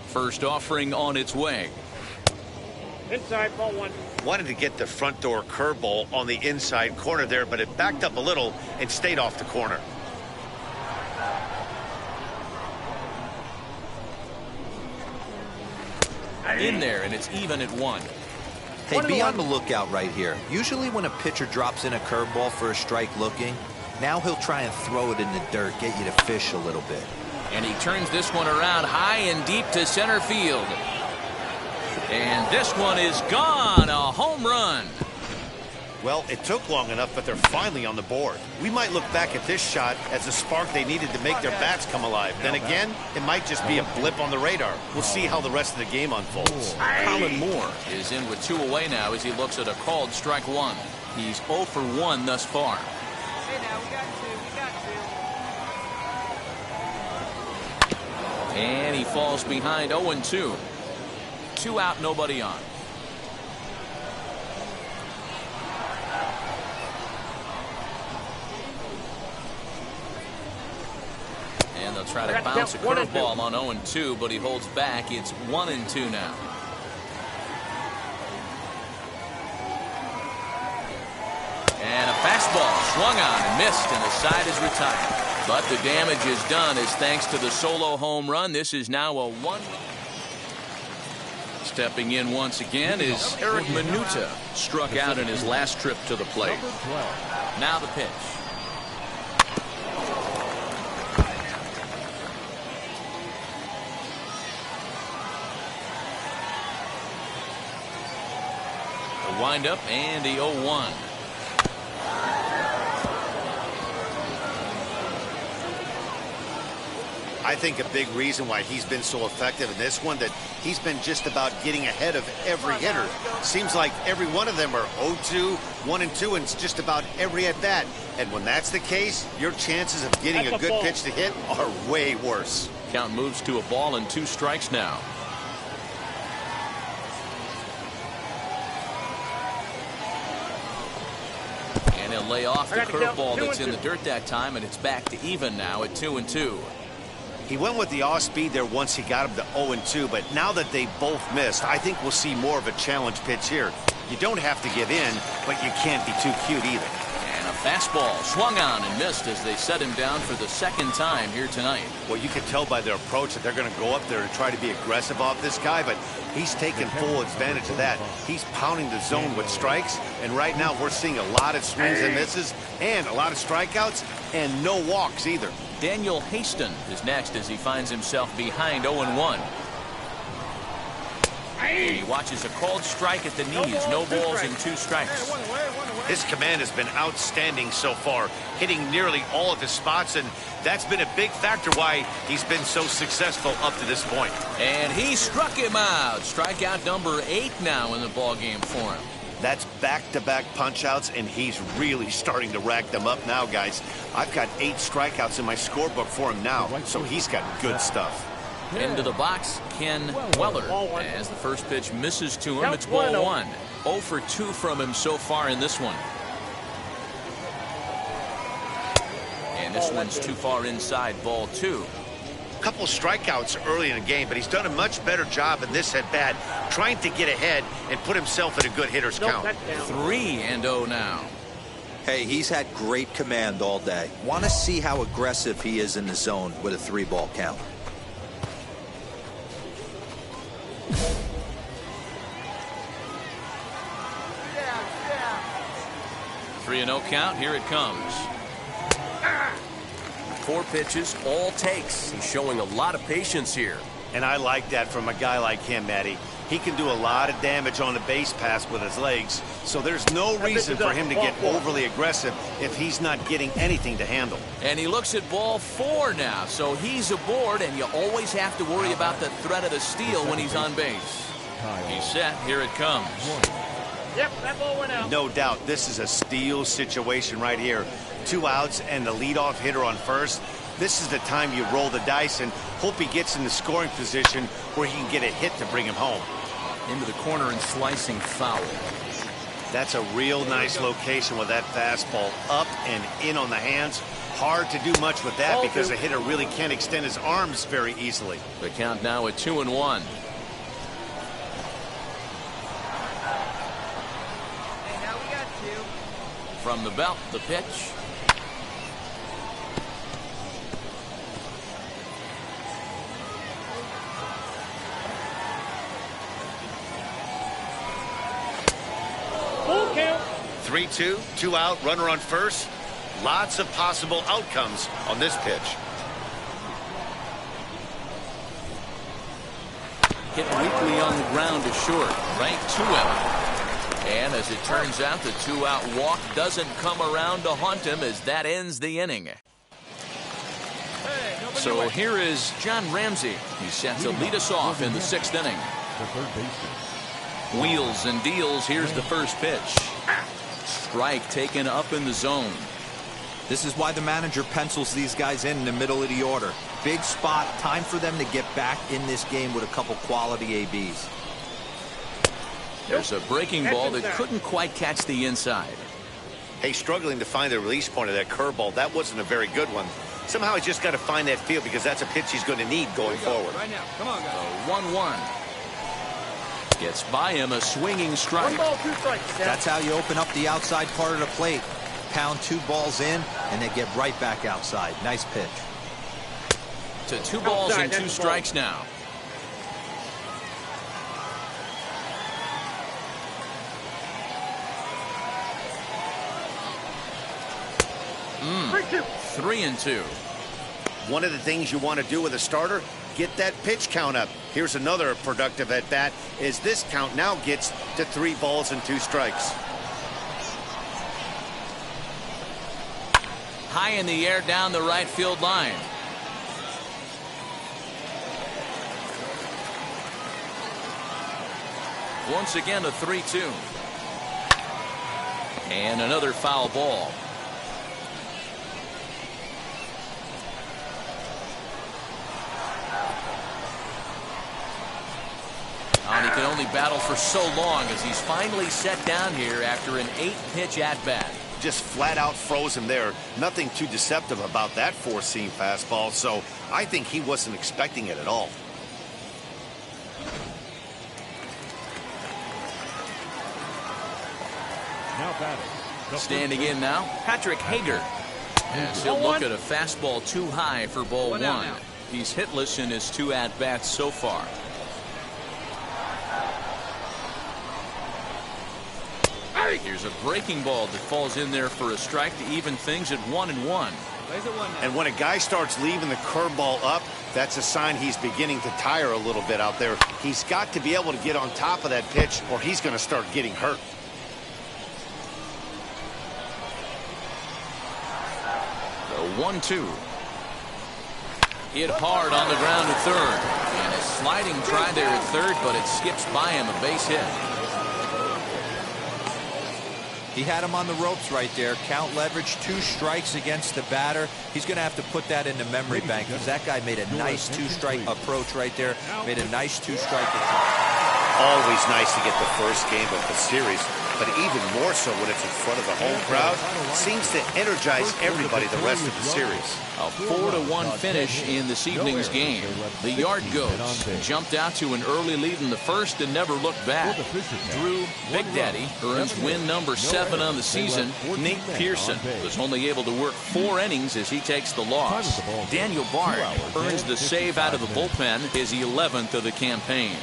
First offering on its way. Inside, ball 1. Wanted to get the front door curveball on the inside corner there, but it backed up a little and stayed off the corner. In there, and it's even at 1. Hey, be on the lookout right here. Usually when a pitcher drops in a curveball for a strike looking, now he'll try and throw it in the dirt, get you to fish a little bit. And he turns this one around high and deep to center field. And this one is gone. A home run. Well, it took long enough, but they're finally on the board. We might look back at this shot as a spark they needed to make their bats come alive. Then again, it might just be a blip on the radar. We'll see how the rest of the game unfolds. Colin Moore is in with 2 away now as he looks at a called strike 1. He's 0 for 1 thus far. Hey, now we got 2. And he falls behind 0-2. 2 out, nobody on. And they'll try to bounce a curveball on 0-2, but he holds back. It's 1-2 now. And a fastball swung on and missed, and the side is retired. But the damage is done as thanks to the solo home run. This is now a 1. Stepping in once again is Eric Minuta. Struck out in his last trip to the plate. Now the pitch. The windup and the 0-1. I think a big reason why he's been so effective in this one that he's been just about getting ahead of every hitter. Seems like every one of them are 0-2, 1-2, and it's just about every at bat. And when that's the case, your chances of getting a good pitch to hit are way worse. Count moves to a ball and 2 strikes now. And he'll lay off the curveball that's in the dirt that time, and it's back to even now at 2-2. He went with the off speed there once he got him to 0-2, but now that they both missed, I think we'll see more of a challenge pitch here. You don't have to give in, but you can't be too cute either. And a fastball swung on and missed as they set him down for the 2nd time here tonight. Well, you can tell by their approach that they're going to go up there and try to be aggressive off this guy, but he's taking full advantage of that. He's pounding the zone with strikes, and right now we're seeing a lot of swings and misses and a lot of strikeouts and no walks either. Daniel Haston is next as he finds himself behind 0-1. And he watches a called strike at the knees. No balls and 2 strikes. His command has been outstanding so far, hitting nearly all of his spots, and that's been a big factor why he's been so successful up to this point. And he struck him out. Strikeout number 8 now in the ballgame for him. That's back-to-back punch-outs, and he's really starting to rack them up now, guys. I've got 8 strikeouts in my scorebook for him now, so he's got good stuff. Into the box, Ken Weller. As the first pitch misses to him, it's ball 1. 0 for 2 from him so far in this one. And this one's too far inside, ball 2. Couple strikeouts early in the game, but he's done a much better job in this at-bat, trying to get ahead and put himself in a good hitter's count. 3-0 now. Hey, he's had great command all day. Want to see how aggressive he is in the zone with a 3-ball count. 3-0 count. Here it comes. 4 pitches, all takes. He's showing a lot of patience here. And I like that from a guy like him, Matty. He can do a lot of damage on the base pass with his legs, so there's no reason for him to get overly aggressive if he's not getting anything to handle. And he looks at ball 4 now, so he's aboard, and you always have to worry about the threat of the steal when he's on base. He's set. Here it comes. Yep, that ball went out. No doubt, this is a steal situation right here. 2 outs and the leadoff hitter on first. This is the time you roll the dice and hope he gets in the scoring position where he can get a hit to bring him home. Into the corner and slicing foul. That's a real nice location with that fastball up and in on the hands. Hard to do much with that because the hitter really can't extend his arms very easily. The count now at 2-1. Hey, now we got 2. From the belt, the pitch. Full count. 3-2, 2 out, runner on first. Lots of possible outcomes on this pitch. Hitting weakly on the ground to short. Right to him. And as it turns out, the two-out walk doesn't come around to haunt him as that ends the inning. So here is John Ramsey. He's set to lead us off in the 6th inning. Wheels and deals. Here's the first pitch. Strike taken up in the zone. This is why the manager pencils these guys in the middle of the order. Big spot. Time for them to get back in this game with a couple quality ABs. There's a breaking ball that couldn't quite catch the inside. Hey, struggling to find the release point of that curveball. That wasn't a very good one. Somehow he's just got to find that field because that's a pitch he's going to need going forward. Right now. Come on, guys. 1-1. Gets by him a swinging strike. 1 ball, 2 strikes. That's how you open up the outside part of the plate. Pound 2 balls in, and they get right back outside. Nice pitch. To 2 balls and 2 strikes now. Mm. 3-2. One of the things you want to do with a starter, get that pitch count up. Here's another productive at bat, is this count now gets to 3 balls and 2 strikes. High in the air down the right field line. Once again a 3-2. And another foul ball. And he can only battle for so long as he's finally set down here after an 8-pitch at-bat. Just flat out froze him there. Nothing too deceptive about that 4-seam fastball, so I think he wasn't expecting it at all. Now batting. Standing in now, Patrick Hager. As he'll look at a fastball too high for ball 1. He's hitless in his 2 at-bats so far. Here's a breaking ball that falls in there for a strike to even things at 1-1. And when a guy starts leaving the curveball up, that's a sign he's beginning to tire a little bit out there. He's got to be able to get on top of that pitch or he's going to start getting hurt. The 1-2. Hit hard on the ground to third. And a sliding try there at third, but it skips by him, a base hit. He had him on the ropes right there. Count leverage, 2 strikes against the batter. He's going to have to put that in the memory bank because that guy made a nice 2-strike approach right there. Made a nice 2-strike approach. Always nice to get the first game of the series, but even more so when it's in front of the home crowd. Seems to energize everybody the rest of the series. A 4-1 finish in this evening's game. The Yard Goats jumped out to an early lead in the first and never looked back. Drew Big Daddy earns win number 7 on the season. Nate Pearson was only able to work 4 innings as he takes the loss. Daniel Bard earns the save out of the bullpen, his 11th of the campaign.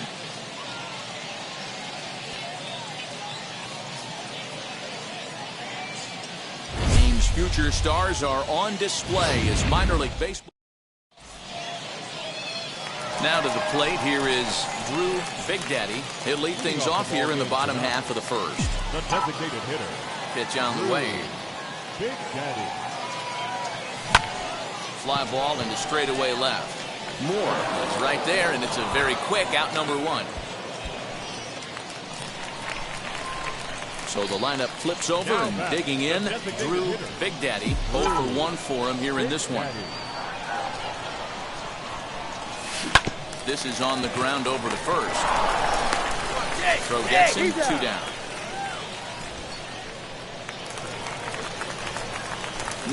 Future stars are on display as minor league baseball. Now to the plate, here is Drew Big Daddy. He'll lead things off here in the bottom half of the first. The designated hitter. Pitch on the way. Big Daddy. Fly ball into straightaway left. Moore is right there, and it's a very quick out number 1. So the lineup flips over and digging in. Drew Big Daddy 0 for 1 for him here in this one. This is on the ground over to first. Throw gets him, 2 down.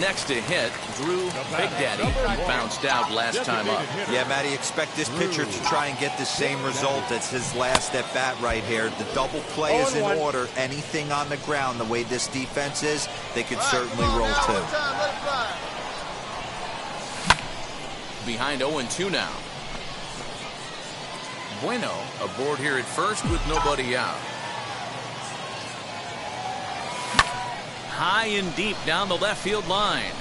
Next to hit, Drew Big Daddy. He bounced out last time up. Yeah, Matty, expect this pitcher to try and get the same result as his last at bat right here. The double play is in order. Anything on the ground, the way this defense is, they could certainly roll 2. Behind 0-2 now. Bueno aboard here at first with nobody out. High and deep down the left field line.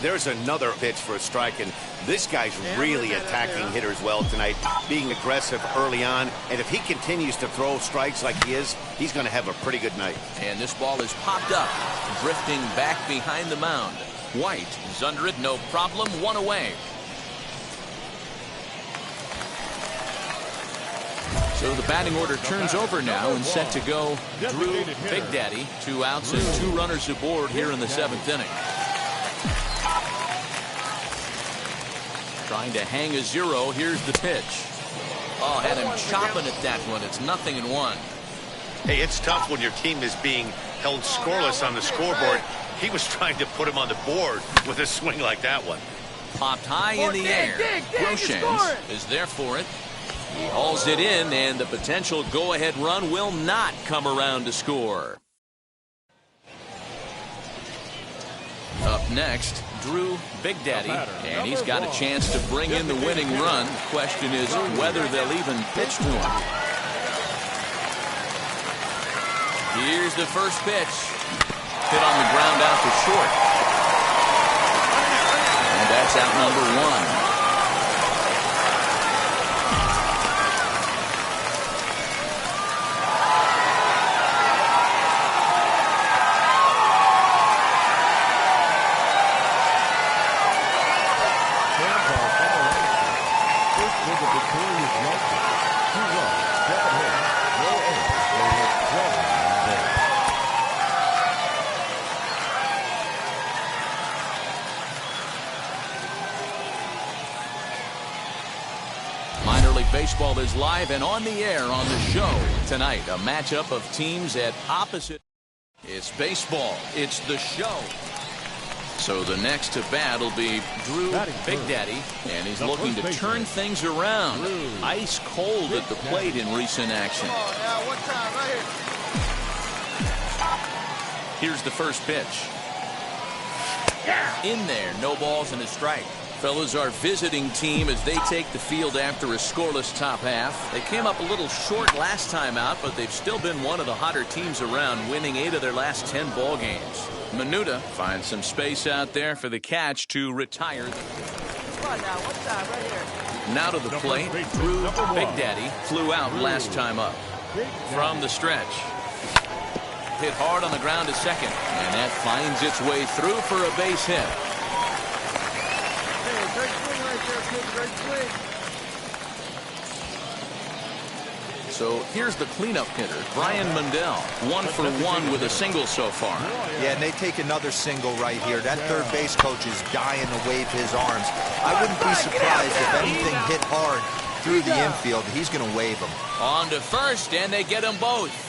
There's another pitch for a strike, and This guy's really attacking hitters well tonight, being aggressive early on. And if he continues to throw strikes like he is, he's going to have a pretty good night. And this ball is popped up, drifting back behind the mound. White is under it, no problem, 1 away. So the batting order turns over now and set to go Drew Big Daddy. 2 outs and 2 runners aboard here in the 7th inning. Trying to hang a 0. Here's the pitch. Oh, had him chopping at that one. It's 0-1. Hey, it's tough when your team is being held scoreless on the scoreboard. He was trying to put him on the board with a swing like that one. Popped high in the air. Groshans is there for it. He hauls it in, and the potential go-ahead run will not come around to score. Up next, Drew Big Daddy, and he's got a chance to bring in the winning run. The question is whether they'll even pitch to him. Here's the first pitch. Hit on the ground out to short. And that's out number 1. Baseball is live and on the air on the show tonight. A matchup of teams at opposite. It's baseball. It's the show. So the next to bat will be Drew Big Daddy, and he's looking to turn things around. Ice cold at the plate in recent action. Here's the first pitch. In there, no balls and a strike. Fellas, our visiting team as they take the field after a scoreless top half. They came up a little short last time out, but they've still been one of the hotter teams around, winning 8 of their last 10 ball games. Minuta finds some space out there for the catch to retire. Now to the plate, Drew Big Daddy flew out last time up. From the stretch. Hit hard on the ground to second, and that finds its way through for a base hit. So here's the cleanup hitter, Brian Mundell, 1 for 1 with a single so far. Yeah, and they take another single right here. That third base coach is dying to wave his arms. I wouldn't be surprised if anything hit hard through the infield. He's going to wave them. On to first, and they get them both.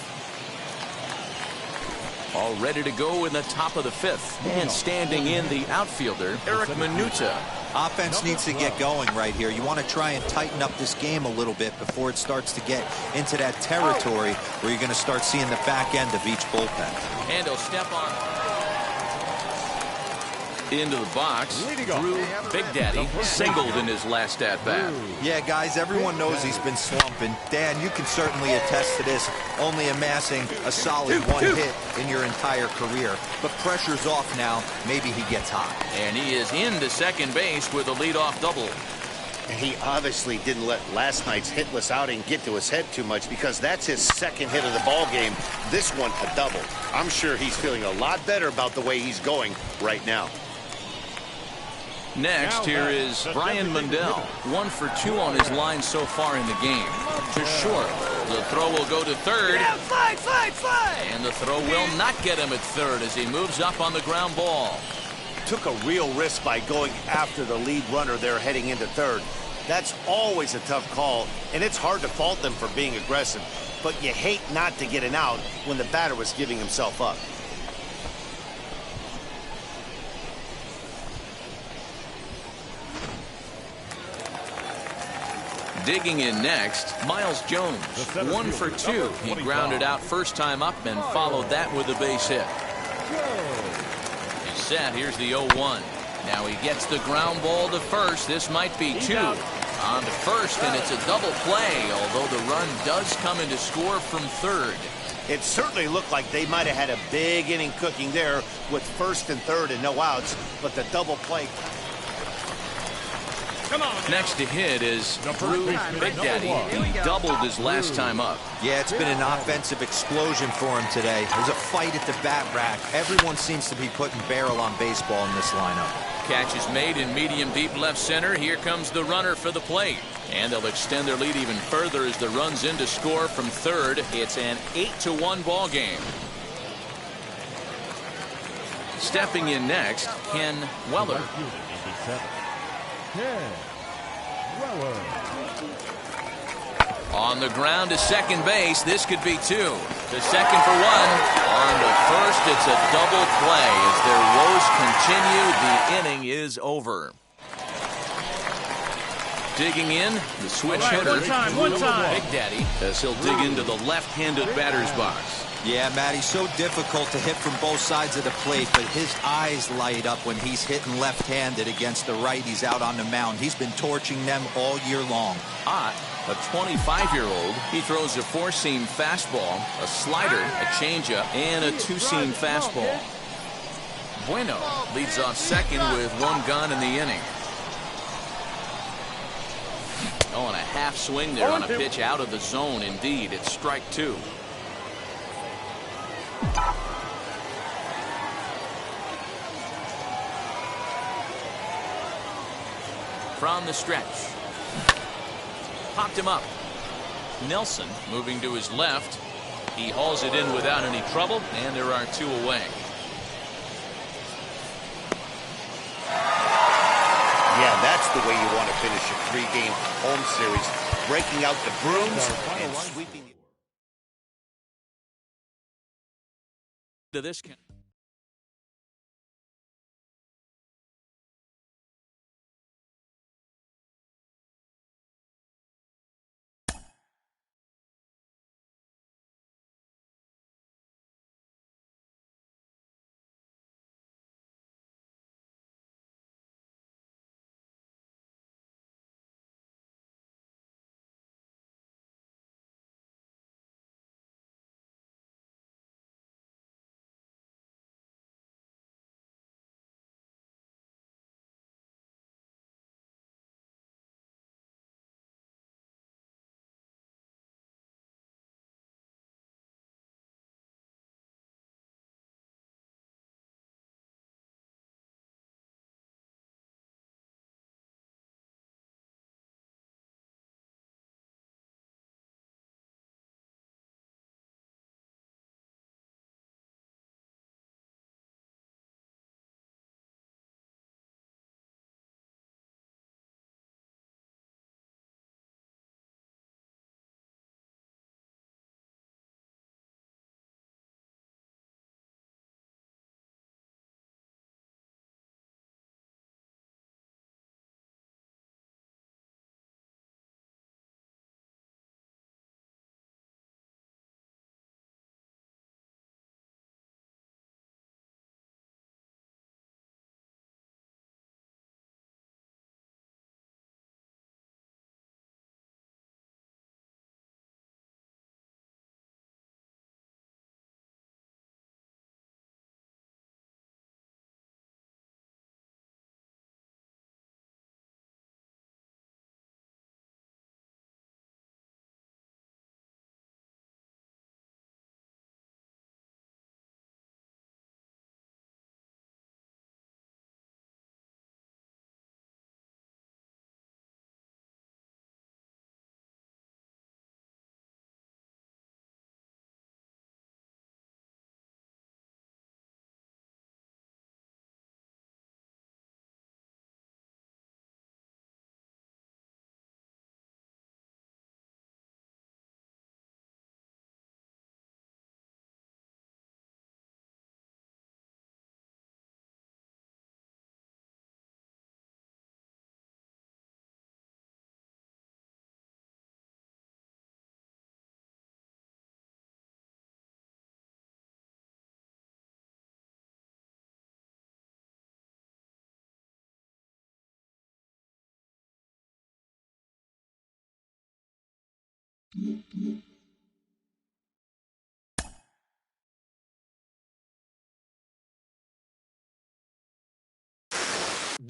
All ready to go in the top of the 5th. And standing in the outfielder, Eric Minuta. Offense needs to get going right here. You want to try and tighten up this game a little bit before it starts to get into that territory where you're going to start seeing the back end of each bullpen. And he'll step on into the box. Drew Big Daddy singled in his last at-bat. Yeah, guys, everyone knows he's been slumping. Dan, you can certainly attest to this, only amassing a solid 1 hit in your entire career. But pressure's off now. Maybe he gets hot. And he is into second base with a leadoff double. He obviously didn't let last night's hitless outing get to his head too much, because that's his second hit of the ball game. This one a double. I'm sure he's feeling a lot better about the way he's going right now. Next, here is Brian Mundell, 1 for 2 on his line so far in the game. To short. The throw will go to third. And the throw will not get him at third as he moves up on the ground ball. Took a real risk by going after the lead runner there heading into third. That's always a tough call, and it's hard to fault them for being aggressive. But you hate not to get an out when the batter was giving himself up. Digging in next, Miles Jones, 1 for 2. He grounded out first time up and followed that with a base hit. He's set. Here's the 0-1. Now he gets the ground ball to first. This might be 2. On to first, and it's a double play, although the run does come in to score from third. It certainly looked like they might have had a big inning cooking there with first and third and no outs, but the double play. Next to hit is Drew Big Daddy. He doubled his last time up. Yeah, it's been an offensive explosion for him today. There's a fight at the bat rack. Everyone seems to be putting barrel on baseball in this lineup. Catch is made in medium deep left center. Here comes the runner for the plate. And they'll extend their lead even further as the run's in to score from third. It's an 8-1 ball game. Stepping in next, Ken Weller. On the ground to second base. This could be two. To second for one. On to first, it's a double play. As their woes continue, the inning is over. Digging in, the switch hitter. One time. Big Daddy, as he'll dig into the left-handed batter's box. Yeah, Matty, so difficult to hit from both sides of the plate, but his eyes light up when he's hitting left-handed against the righties out on the mound. He's been torching them all year long. Ott, a 25-year-old, he throws a four-seam fastball, a slider, a changeup, and a two-seam fastball. Bueno leads off second with one gone in the inning. Oh, and a half swing there on a pitch out of the zone. Indeed, it's strike two. From the stretch. Popped him up. Nelson moving to his left. He hauls it in without any trouble, and there are two away. Yeah, that's the way you want to finish a three-game home series. Breaking out the brooms and sweeping to this.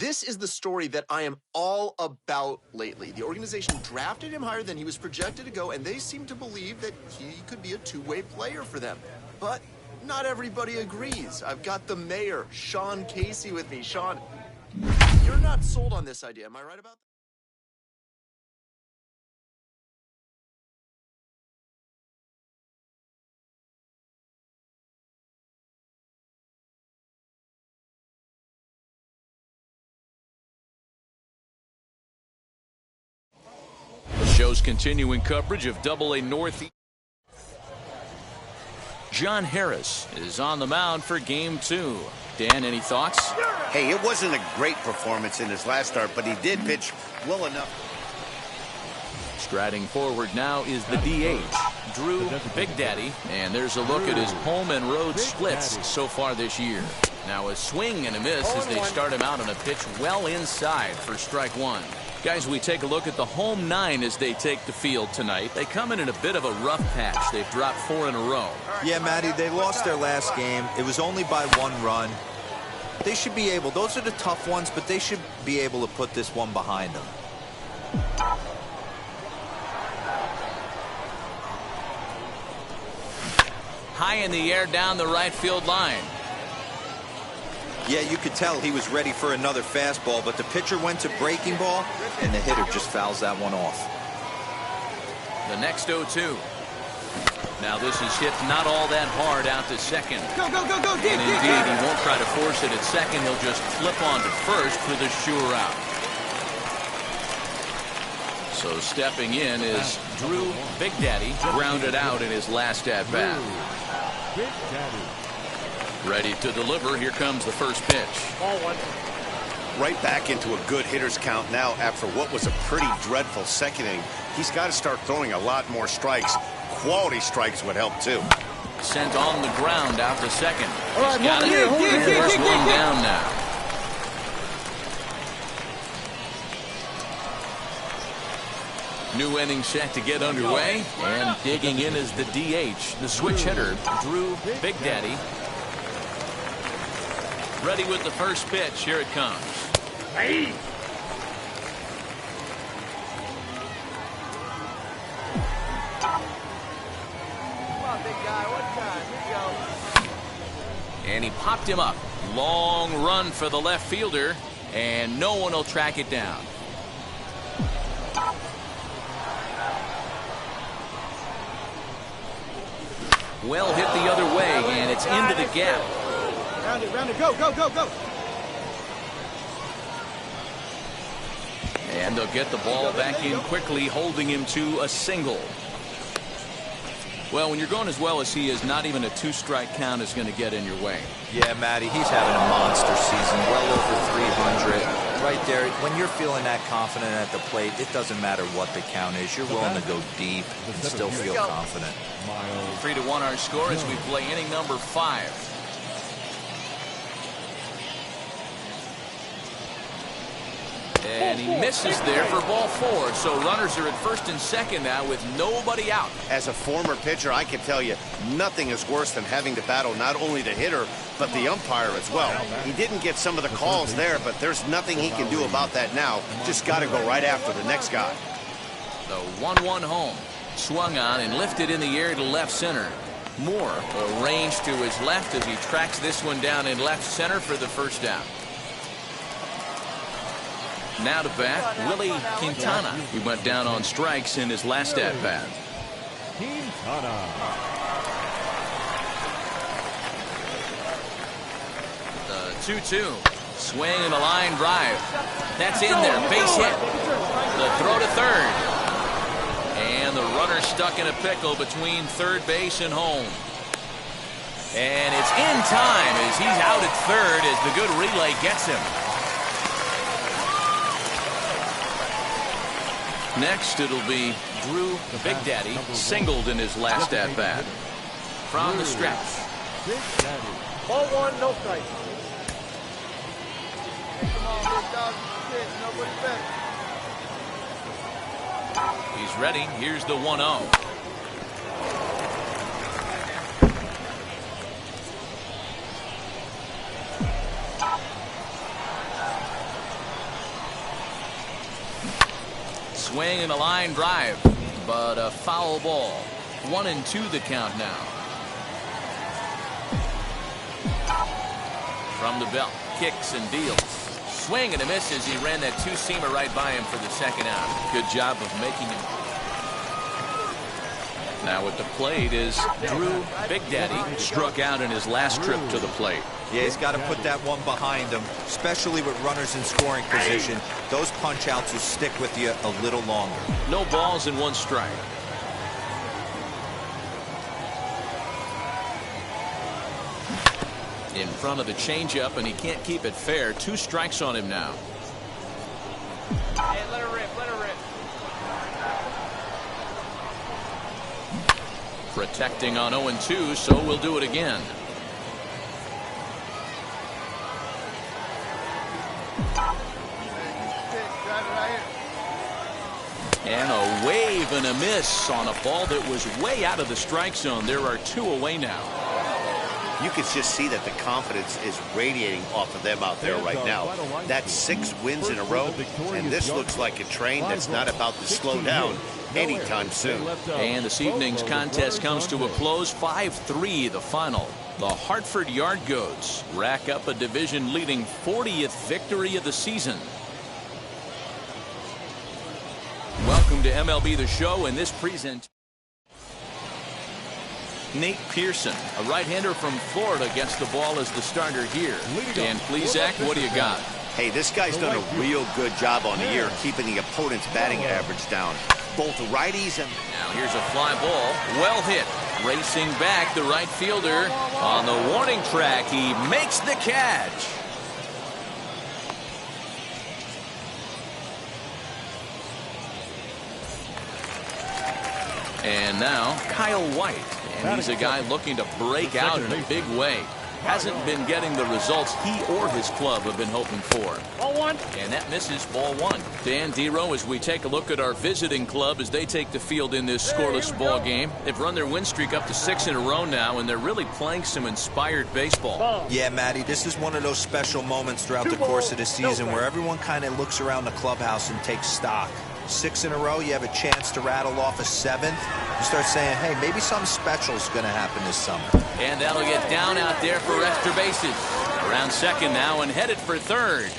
This is the story that I am all about lately. The organization drafted him higher than he was projected to go, and they seem to believe that he could be a two-way player for them. But not everybody agrees. I've got the mayor, Sean Casey, with me. Sean, you're not sold on this idea. Am I right about that? Show's continuing coverage of Double-A Northeast. John Harris is on the mound for Game 2. Dan, any thoughts? Hey, it wasn't a great performance in his last start, but he did pitch well enough. Striding forward now is the DH, Drew Big Daddy, and there's a look at his home and road splits so far this year. Now a swing and a miss as they start him out on a pitch well inside for strike one. Guys, we take a look at the home 9 as they take the field tonight. They come in a bit of a rough patch. They've dropped 4 in a row. Yeah, Matty, they lost their last game. It was only by 1 run. They should be able, those are the tough ones, but they should be able to put this one behind them. High in the air down the right field line. Yeah, you could tell he was ready for another fastball, but the pitcher went to breaking ball, and the hitter just fouls that one off. The next 0-2. Now this is hit not all that hard out to second. Go, go, go, go, And indeed, he won't try to force it at second. He'll just flip on to first for the sure out. So stepping in is Drew Big Daddy, grounded out in his last at-bat. Big Daddy. Ready to deliver. Here comes the first pitch. Ball one. Right back into a good hitter's count now after what was a pretty dreadful second inning. He's got to start throwing a lot more strikes. Quality strikes would help too. Sent on the ground out to second. All right, He's got it. There's one down now. New inning set to get underway, and digging in is the DH, the switch hitter, Drew Big Daddy. Ready with the first pitch. Here it comes. Hey. Come on, big guy. One time. Here you go. And he popped him up. Long run for the left fielder, and no one will track it down. Well hit the other way, and it's into the gap. Round it, go, go, go, go. And they'll get the ball back in quickly, holding him to a single. Well, when you're going as well as he is, not even a 2-strike count is going to get in your way. Yeah, Matty, he's having a monster season, well over 300. Right there, when you're feeling that confident at the plate, it doesn't matter what the count is. You're willing to go deep and still feel confident. 3-1 our score as we play inning number 5. And he misses there for ball 4. So runners are at first and second now with nobody out. As a former pitcher, I can tell you, nothing is worse than having to battle not only the hitter, but the umpire as well. He didn't get some of the calls there, but there's nothing he can do about that now. Just got to go right after the next guy. The 1-1 home. Swung on and lifted in the air to left center. Moore arranged to his left as he tracks this one down in left center for the first down. Now to bat, Willie Quintana. He went down on strikes in his last at-bat. Quintana. The 2-2. Swing and a line drive. That's in there. Base hit. The throw to third. And the runner stuck in a pickle between third base and home. And it's in time as he's out at third as the good relay gets him. Next, it'll be Drew Big Daddy, singled in his last at-bat. From the stretch. Big Daddy. Ball one, no strike. Come on, big dog. Nobody back. He's ready. Here's the 1-0. swing and a line drive, but a foul ball. 1-2 the count now. From the belt, kicks and deals. Swing and a miss as he ran that two-seamer right by him for the second out. Good job of making him. Now at the plate is Drew Big Daddy. Struck out in his last trip to the plate. Yeah, he's got to put that one behind him, especially with runners in scoring position. Those punch-outs will stick with you a little longer. No balls and 1 strike. In front of the changeup, and he can't keep it fair. 2 strikes on him now. Hey, let her rip, let her rip. Protecting on 0-2, so we'll do it again. And a wave and a miss on a ball that was way out of the strike zone. There are 2 away now. You can just see that the confidence is radiating off of them out there right now. That's 6 wins in a row, and this looks like a train that's not about to slow down anytime soon. And this evening's contest comes to a close. 5-3 the final. The Hartford Yard Goats rack up a division-leading 40th victory of the season. Welcome to MLB The Show, and this present. Nate Pearson, a right-hander from Florida, gets the ball as the starter here. Dan Plesac, what do you got? Hey, this guy's done a real good job on the year keeping the opponent's batting average down. Both righties and... Now here's a fly ball. Well hit. Racing back, the right fielder on the warning track. He makes the catch. And now Kyle White. And he's a guy looking to break out in a big way. Hasn't been getting the results he or his club have been hoping for. Ball 1. And that misses ball 1. Dan Dero, as we take a look at our visiting club as they take the field in this scoreless ball game. They've run their win streak up to 6 in a row now, and they're really playing some inspired baseball. Yeah, Matty, this is one of those special moments throughout the course of the season where everyone kind of looks around the clubhouse and takes stock. 6 in a row, you have a chance to rattle off a 7th. You start saying, hey, maybe something special is going to happen this summer. And that'll get down out there for extra bases. Around second now and headed for third.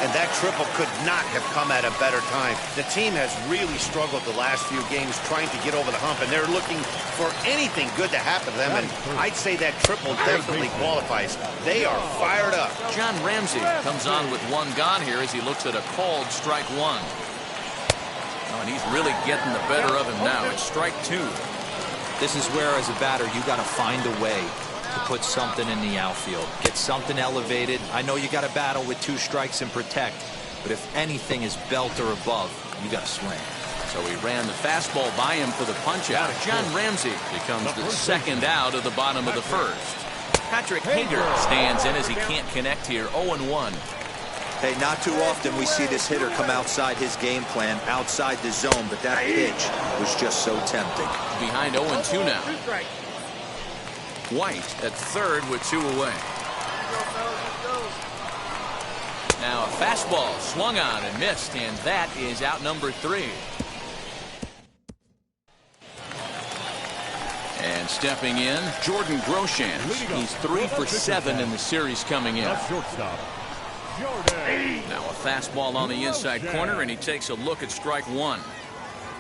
And that triple could not have come at a better time. The team has really struggled the last few games trying to get over the hump, and they're looking for anything good to happen to them, and I'd say that triple definitely qualifies. They are fired up. John Ramsey comes on with 1 gone here as he looks at a called strike 1. Oh, and he's really getting the better of him now. It's strike 2. This is where, as a batter, you got to find a way to put something in the outfield. Get something elevated. I know you got to battle with 2 strikes and protect, but if anything is belt or above, you got to swing. So he ran the fastball by him for the punch out. John Ramsey becomes the second out of the bottom of the first. Patrick Hager stands in as he can't connect here. 0-1. Hey, not too often we see this hitter come outside his game plan, outside the zone, but that pitch was just so tempting. Behind 0-2 now. White at third with 2 away. Now a fastball swung on and missed, and that is out number 3. And stepping in, Jordan Groshans. He's 3 for 7 in the series coming in. Now a fastball on the inside corner, and he takes a look at strike 1.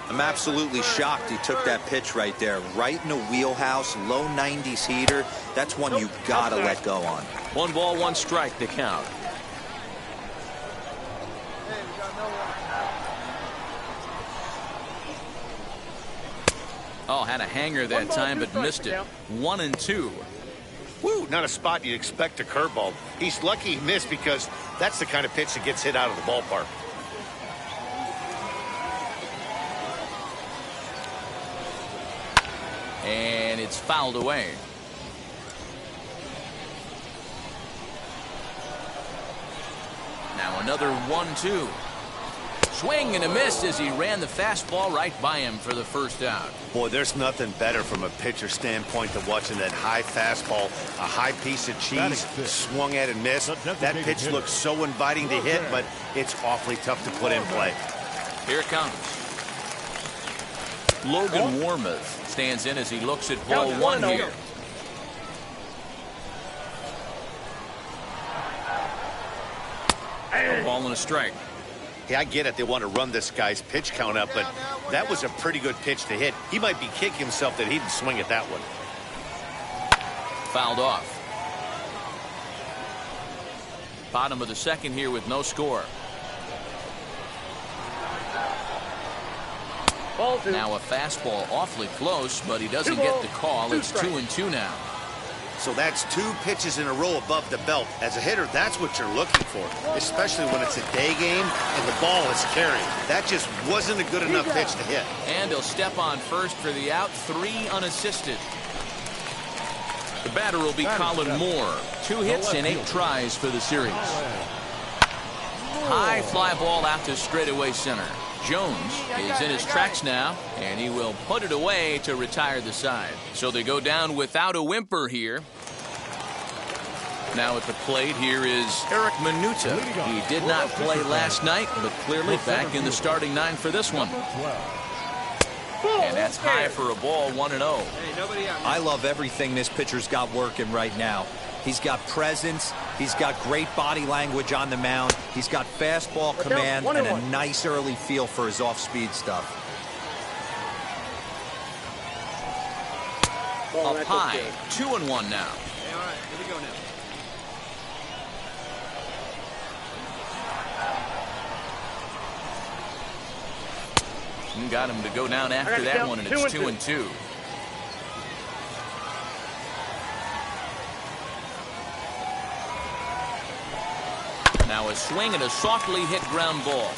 I'm absolutely shocked he took that pitch right there. Right in the wheelhouse, low 90s heater. That's one you gotta let go on. 1 ball, 1 strike to count. Oh, had a hanger that time, but missed it. 1-2. Woo, not a spot you'd expect a curveball. He's lucky he missed because that's the kind of pitch that gets hit out of the ballpark. And it's fouled away. Now another 1-2. swing and a miss as he ran the fastball right by him for the first out. Boy, there's nothing better from a pitcher standpoint than watching that high fastball, a high piece of cheese, swung at and missed. That pitch looks so inviting to hit, but it's awfully tough to put in play. Here it comes. Logan Warmoth stands in as he looks at ball one here. A ball and a strike. Yeah, I get it. They want to run this guy's pitch count up, but that was a pretty good pitch to hit. He might be kicking himself that he didn't swing at that one. Fouled off. Bottom of the second here with no score. Now a fastball awfully close, but he doesn't get the call. It's 2-2 now. So that's 2 pitches in a row above the belt. As a hitter, that's what you're looking for, especially when it's a day game and the ball is carrying. That just wasn't a good enough pitch to hit. And he'll step on first for the out, 3 unassisted. The batter will be Colin Moore. 2 hits and 8 tries for the series. High fly ball out to straightaway center. Jones is in his tracks now, and he will put it away to retire the side. So they go down without a whimper here. Now at the plate here is Eric Minuta. He did not play last night, but clearly back in the starting 9 for this one. And that's high for a ball, 1-0. I love everything this pitcher's got working right now. He's got presence. He's got great body language on the mound. He's got fastball command and a nice early feel for his off-speed stuff. Up high, 2-1 now. Hey, all right, here we go now. And got him to go down after that one, and it's 2-2. Now a swing and a softly hit ground ball.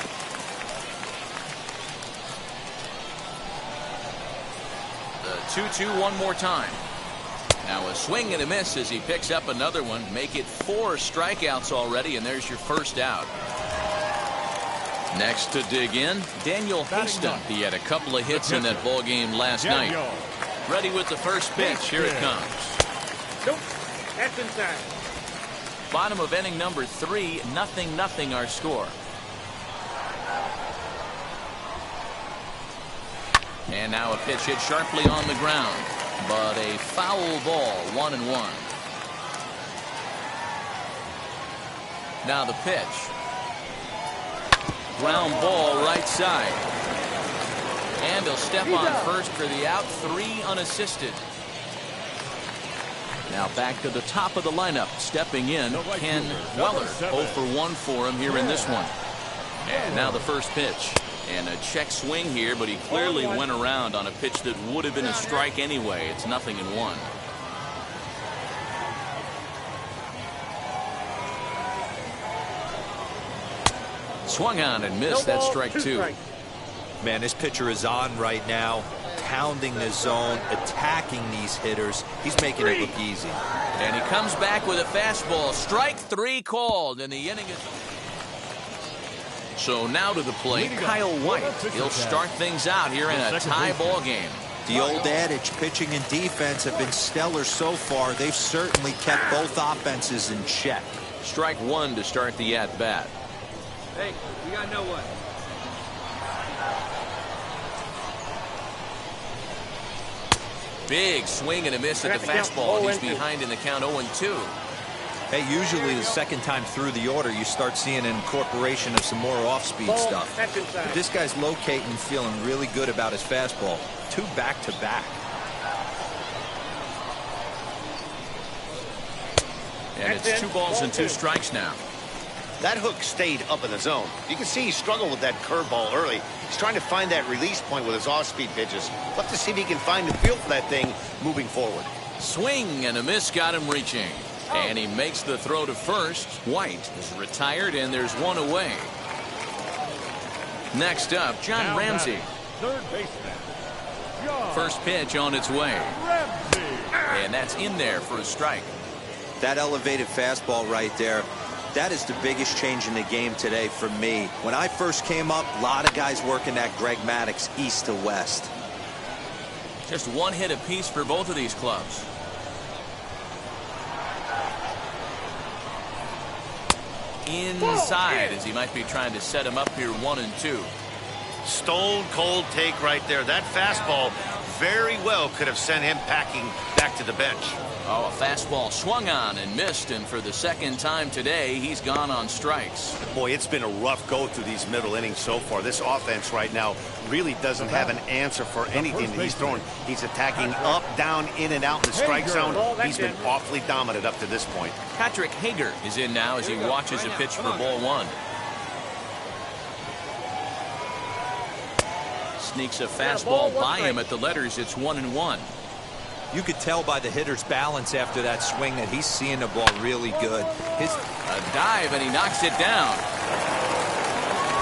The 2-2 one more time. Now a swing and a miss as he picks up another one. Make it 4 strikeouts already, and there's your first out. Next to dig in, Daniel Haston. He had a couple of hits in that ball game last night. Ready with the first pitch. Here it comes. Nope, that's inside. Bottom of inning number 3, 0-0 our score. And now a pitch hit sharply on the ground, but a foul ball, 1-1. Now the pitch. Ground ball right side. And he'll step on first for the out, 3 unassisted. Now back to the top of the lineup. Stepping in, Ken Weller. 0 for 1 for him here in this one. And now the first pitch. And a check swing here, but he clearly went around on a pitch that would have been a strike anyway. It's 0-1. Swung on and missed. That strike 2. Man, this pitcher is on right now, pounding the zone, attacking these hitters. He's making it look easy. And he comes back with a fastball. Strike 3 called, and the inning is... So now to the plate, Kyle White. He'll start things out here in a tie ball game. The old adage, pitching and defense have been stellar so far. They've certainly kept both offenses in check. Strike 1 to start the at-bat. Hey, we got no one. Big swing and a miss at the fastball. He's behind in the count 0-2. Hey, usually the second time through the order, you start seeing an incorporation of some more off-speed stuff. But this guy's locating and feeling really good about his fastball. 2 back-to-back. And it's 2 balls and 2 strikes now. That hook stayed up in the zone. You can see he struggled with that curveball early. He's trying to find that release point with his off-speed pitches. Love to see if he can find the feel for that thing moving forward. Swing and a miss got him reaching. And he makes the throw to first. White is retired, and there's 1 away. Next up, John Ramsey. Third baseman. First pitch on its way. And that's in there for a strike. That elevated fastball right there. That is the biggest change in the game today for me. When I first came up, a lot of guys working that Greg Maddux east to west. Just one hit apiece for both of these clubs. Inside, as he might be trying to set him up here 1-2. Stone cold take right there. That fastball very well could have sent him packing back to the bench. Oh, a fastball swung on and missed, and for the second time today, he's gone on strikes. Boy, it's been a rough go through these middle innings so far. This offense right now really doesn't have an answer for anything that he's throwing. He's attacking up, down, in and out in the strike zone. He's been awfully dominant up to this point. Patrick Hager is in now as he watches a pitch for ball one. Sneaks a fastball by him at the letters. It's 1-1. You could tell by the hitter's balance after that swing that he's seeing the ball really good. A dive, and he knocks it down.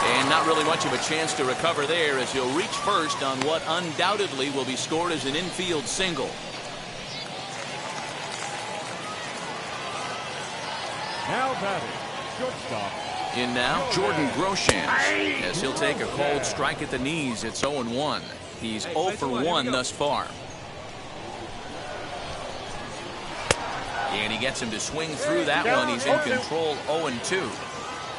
And not really much of a chance to recover there as he'll reach first on what undoubtedly will be scored as an infield single. Now batting, shortstop. In now, Jordan Groshans, as he'll take a cold strike at the knees. It's 0-1. He's 0 for 1 thus far. And he gets him to swing through that one. He's in control, 0-2.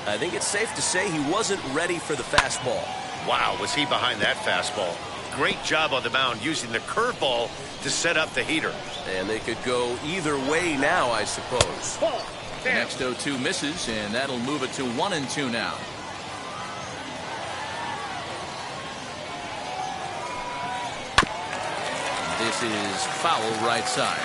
I think it's safe to say he wasn't ready for the fastball. Wow, was he behind that fastball. Great job on the mound using the curveball to set up the heater. And they could go either way now, I suppose. The next 0-2 misses, and that'll move it to 1-2 now. This is foul right side.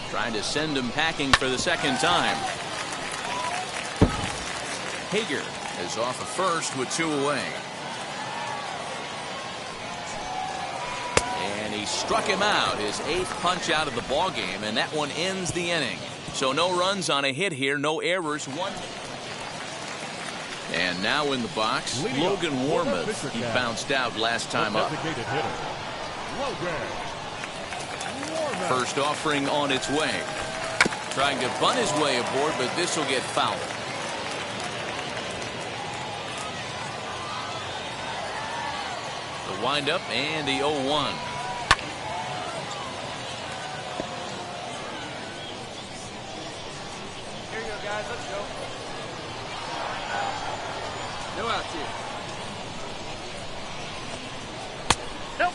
Trying to send him packing for the second time. Hager is off of first with 2 away. And he struck him out, his 8th punch out of the ball game, and that one ends the inning. So no runs on a hit here, no errors, 1. And now in the box, Logan Warmoth. He bounced out last time up. First offering on its way. Trying to bunt his way aboard, but this will get fouled. The windup and the 0-1. Here you go, guys. Let's go. No outs here.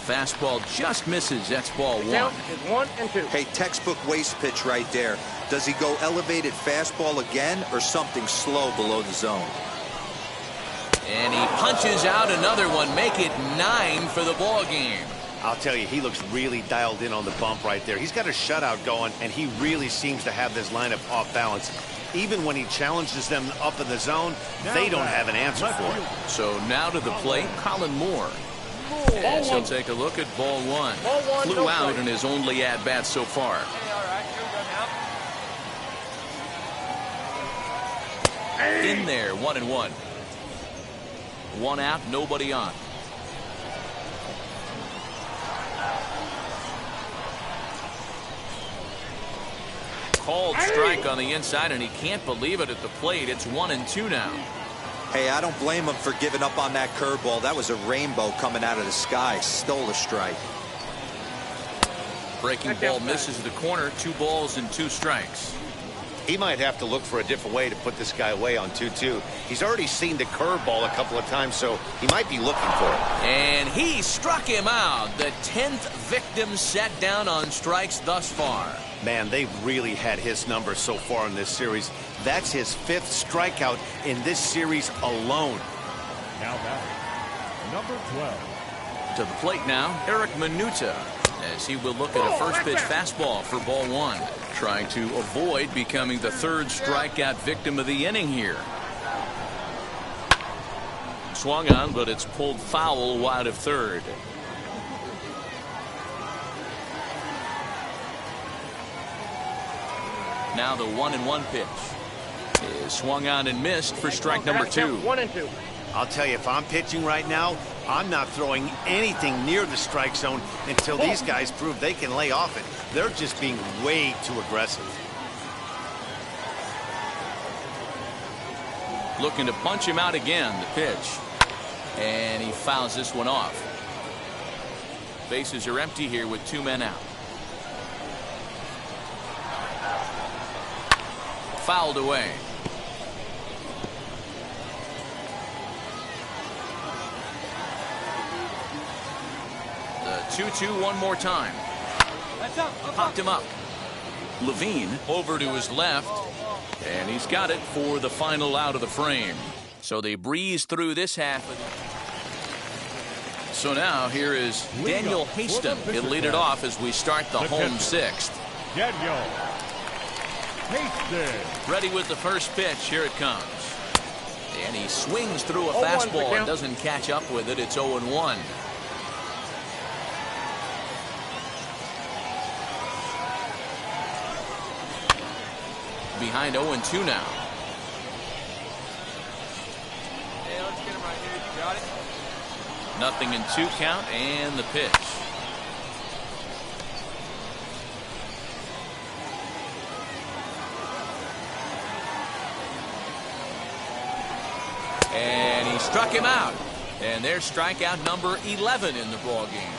Fastball just misses. That's ball 1. Count is 1-2. Hey, textbook waste pitch right there. Does he go elevated fastball again or something slow below the zone? And he punches out another one. Make it 9 for the ball game. I'll tell you, he looks really dialed in on the bump right there. He's got a shutout going, and he really seems to have this lineup off balance. Even when he challenges them up in the zone, they don't have an answer for it. So now to the plate, Colin Moore. As he'll take a look at ball 1. Flew out in his only at-bat so far. In there, 1-1. 1 out, nobody on. Called strike on the inside, and he can't believe it at the plate. It's 1-2 now. Hey, I don't blame him for giving up on that curveball. That was a rainbow coming out of the sky. Stole a strike. Breaking ball misses the corner. 2 balls and 2 strikes. He might have to look for a different way to put this guy away on 2-2. He's already seen the curveball a couple of times, so he might be looking for it. And he struck him out. The 10th victim set down on strikes thus far. Man, they've really had his number so far in this series. That's his 5th strikeout in this series alone. Now batting, number 12. To the plate now, Eric Minuta, as he will look at a first pitch fastball for ball 1. Trying to avoid becoming the 3rd strikeout victim of the inning here. Swung on, but it's pulled foul wide of 3rd. Now the 1-1 pitch is swung on and missed for strike number 2. 1-2. I'll tell you, if I'm pitching right now, I'm not throwing anything near the strike zone until these guys prove they can lay off it. They're just being way too aggressive. Looking to punch him out again, the pitch. And he fouls this one off. Bases are empty here with 2 men out. Fouled away. The 2-2 one more time. Popped him up. Levine over to his left. And he's got it for the final out of the frame. So they breeze through this half. So now here is Daniel Haston. He'll lead it off as we start the home 6th. Daniel Haston. Ready with the first pitch. Here it comes. And he swings through a fastball and doesn't catch up with it. It's 0-1. Behind 0-2 now. Hey, let's get him right here. You got it. Nothing in 2 count and the pitch. And he struck him out. And there's strikeout number 11 in the ball game.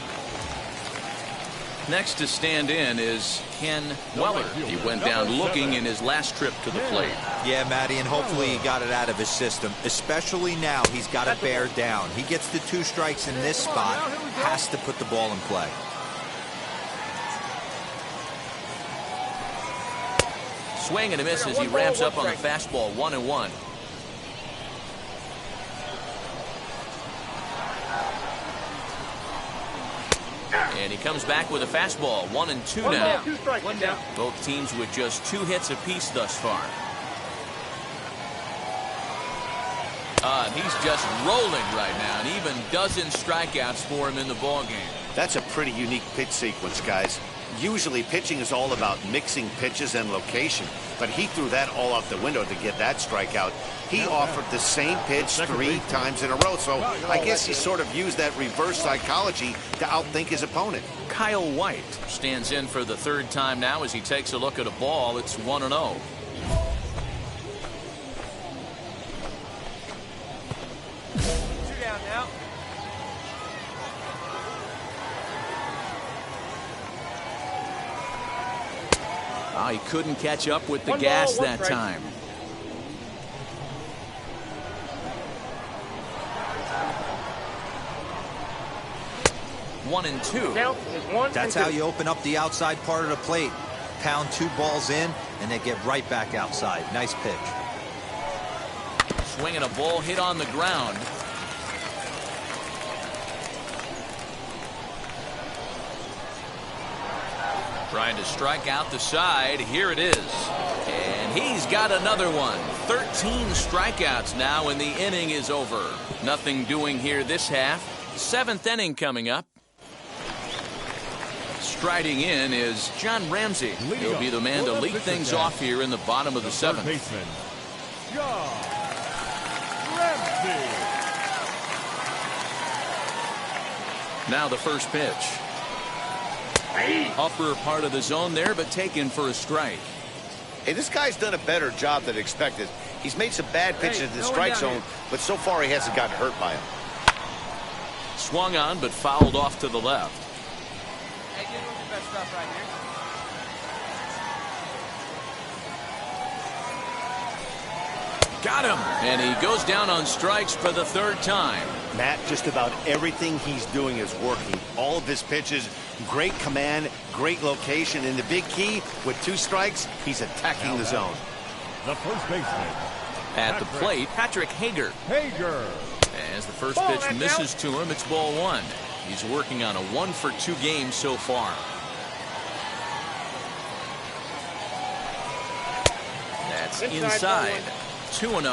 Next to stand in is Ken Weller. He went down looking in his last trip to the plate. Yeah, Matty, and hopefully he got it out of his system. Especially now, he's got to bear down. He gets the 2 strikes in this spot, has to put the ball in play. Swing and a miss as he ramps up on the fastball. 1-1. And he comes back with a fastball. 1-2 now. One down. Both teams with just 2 hits apiece thus far. He's just rolling right now, and even dozen strikeouts for him in the ball game. That's a pretty unique pitch sequence, guys. Usually pitching is all about mixing pitches and location, but he threw that all out the window to get that strikeout. He offered the same pitch 3 times in a row, so I guess he sort of used that reverse psychology to outthink his opponent. Kyle White stands in for the 3rd time now as he takes a look at a ball. It's 1-0. 2 down now. Oh, he couldn't catch up with the gas that time. One and two. That's how you open up the outside part of the plate. Pound 2 balls in, and they get right back outside. Nice pitch. Swinging a ball hit on the ground. Trying to strike out the side. Here it is. And he's got another one. 13 strikeouts now, and the inning is over. Nothing doing here this half. 7th inning coming up. Striding in is John Ramsey. He'll be the man to lead things off here in the bottom of the 7th. John Ramsey. Now the first pitch. Upper part of the zone there, but taken for a strike. Hey, this guy's done a better job than expected. He's made some bad pitches in the strike zone, but so far he hasn't gotten hurt by him. Swung on, but fouled off to the left. Hey, get with the best stuff right here. Got him. And he goes down on strikes for the 3rd time. Matt, just about everything he's doing is working. All of his pitches, great command, great location, and the big key, with 2 strikes, he's attacking the zone. The first baseman. At the plate, Patrick Hager. As the first pitch misses to him, it's ball 1. He's working on a 1-for-2 game so far. That's inside. 2-0.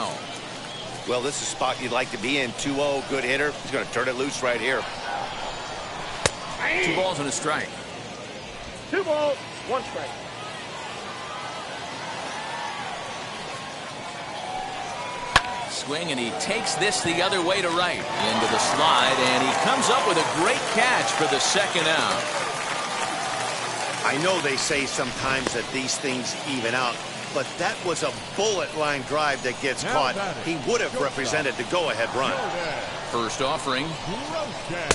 Well, this is a spot you'd like to be in. 2-0, good hitter. He's going to turn it loose right here. 2 balls and a strike. 2 balls, 1 strike. swing, and he takes this the other way to right. Into the slide, and he comes up with a great catch for the second out. I know they say sometimes that these things even out, but that was a bullet line drive that gets caught. He would have represented the go-ahead run. First offering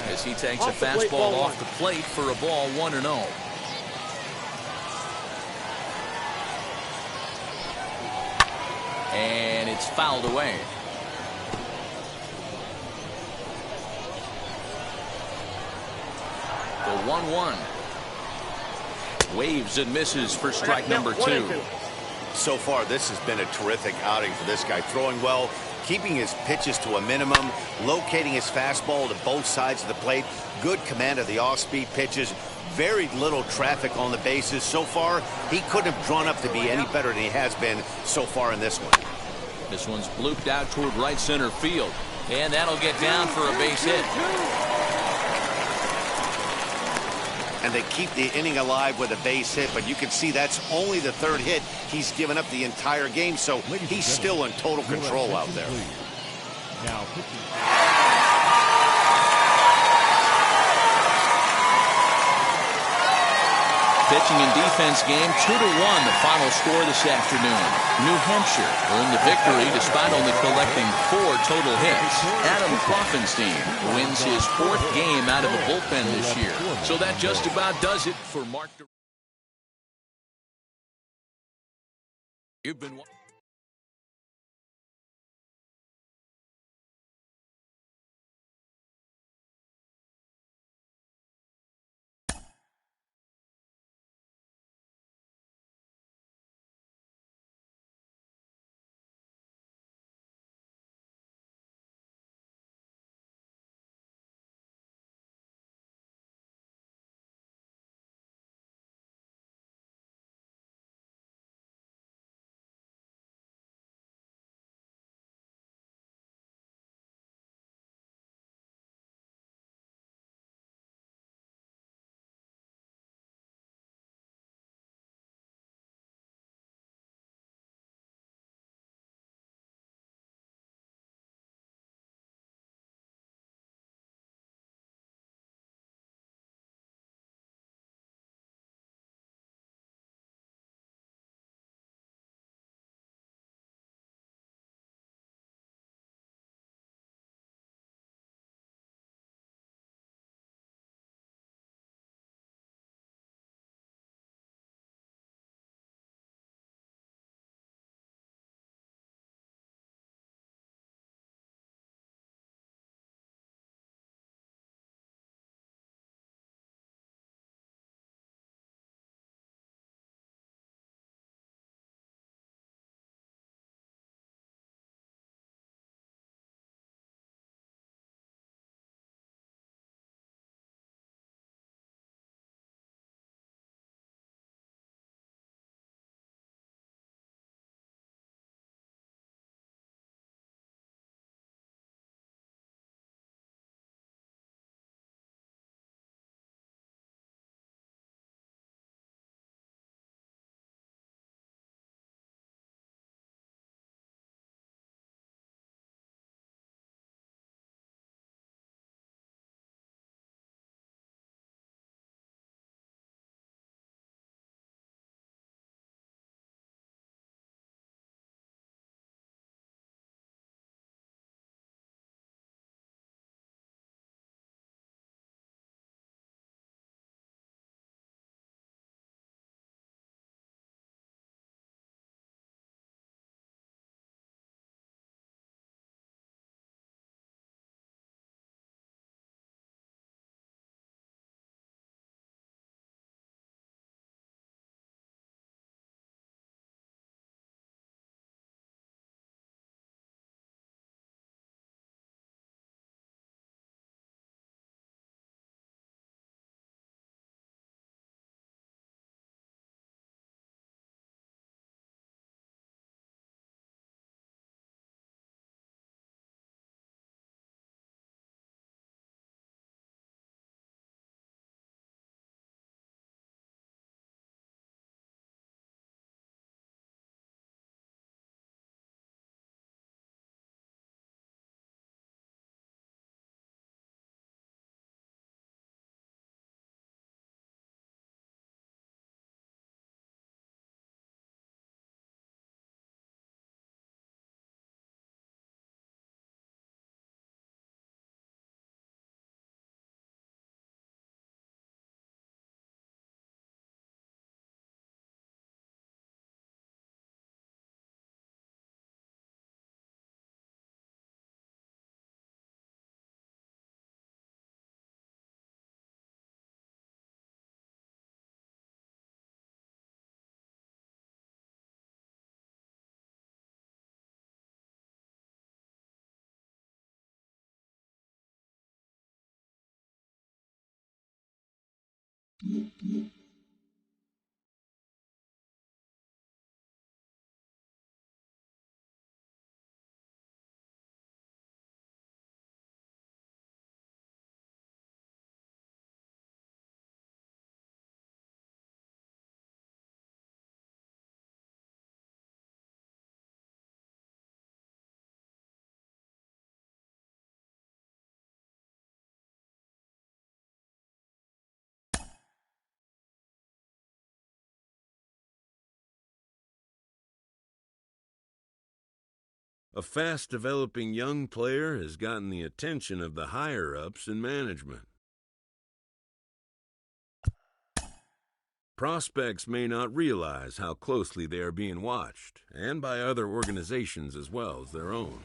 as he takes a fastball off the plate for a ball 1-0. And it's fouled away. The 1-1. Waves and misses for strike number 2. So far, this has been a terrific outing for this guy. Throwing well, keeping his pitches to a minimum, locating his fastball to both sides of the plate, good command of the off-speed pitches, very little traffic on the bases. So far, he couldn't have drawn up to be any better than he has been so far in this one. This one's blooped out toward right center field, and that'll get down for a base hit. And they keep the inning alive with a base hit, but you can see that's only the third hit he's given up the entire game, so he's still in total control out there. Now, Pitching and defense game 2-1, the final score this afternoon. New Hampshire earned the victory despite only collecting 4 total hits. Adam Kloffenstein wins his 4th game out of the bullpen this year. So that just about does it for Mark. You've been A fast-developing young player has gotten the attention of the higher-ups in management. Prospects may not realize how closely they are being watched, and by other organizations as well as their own.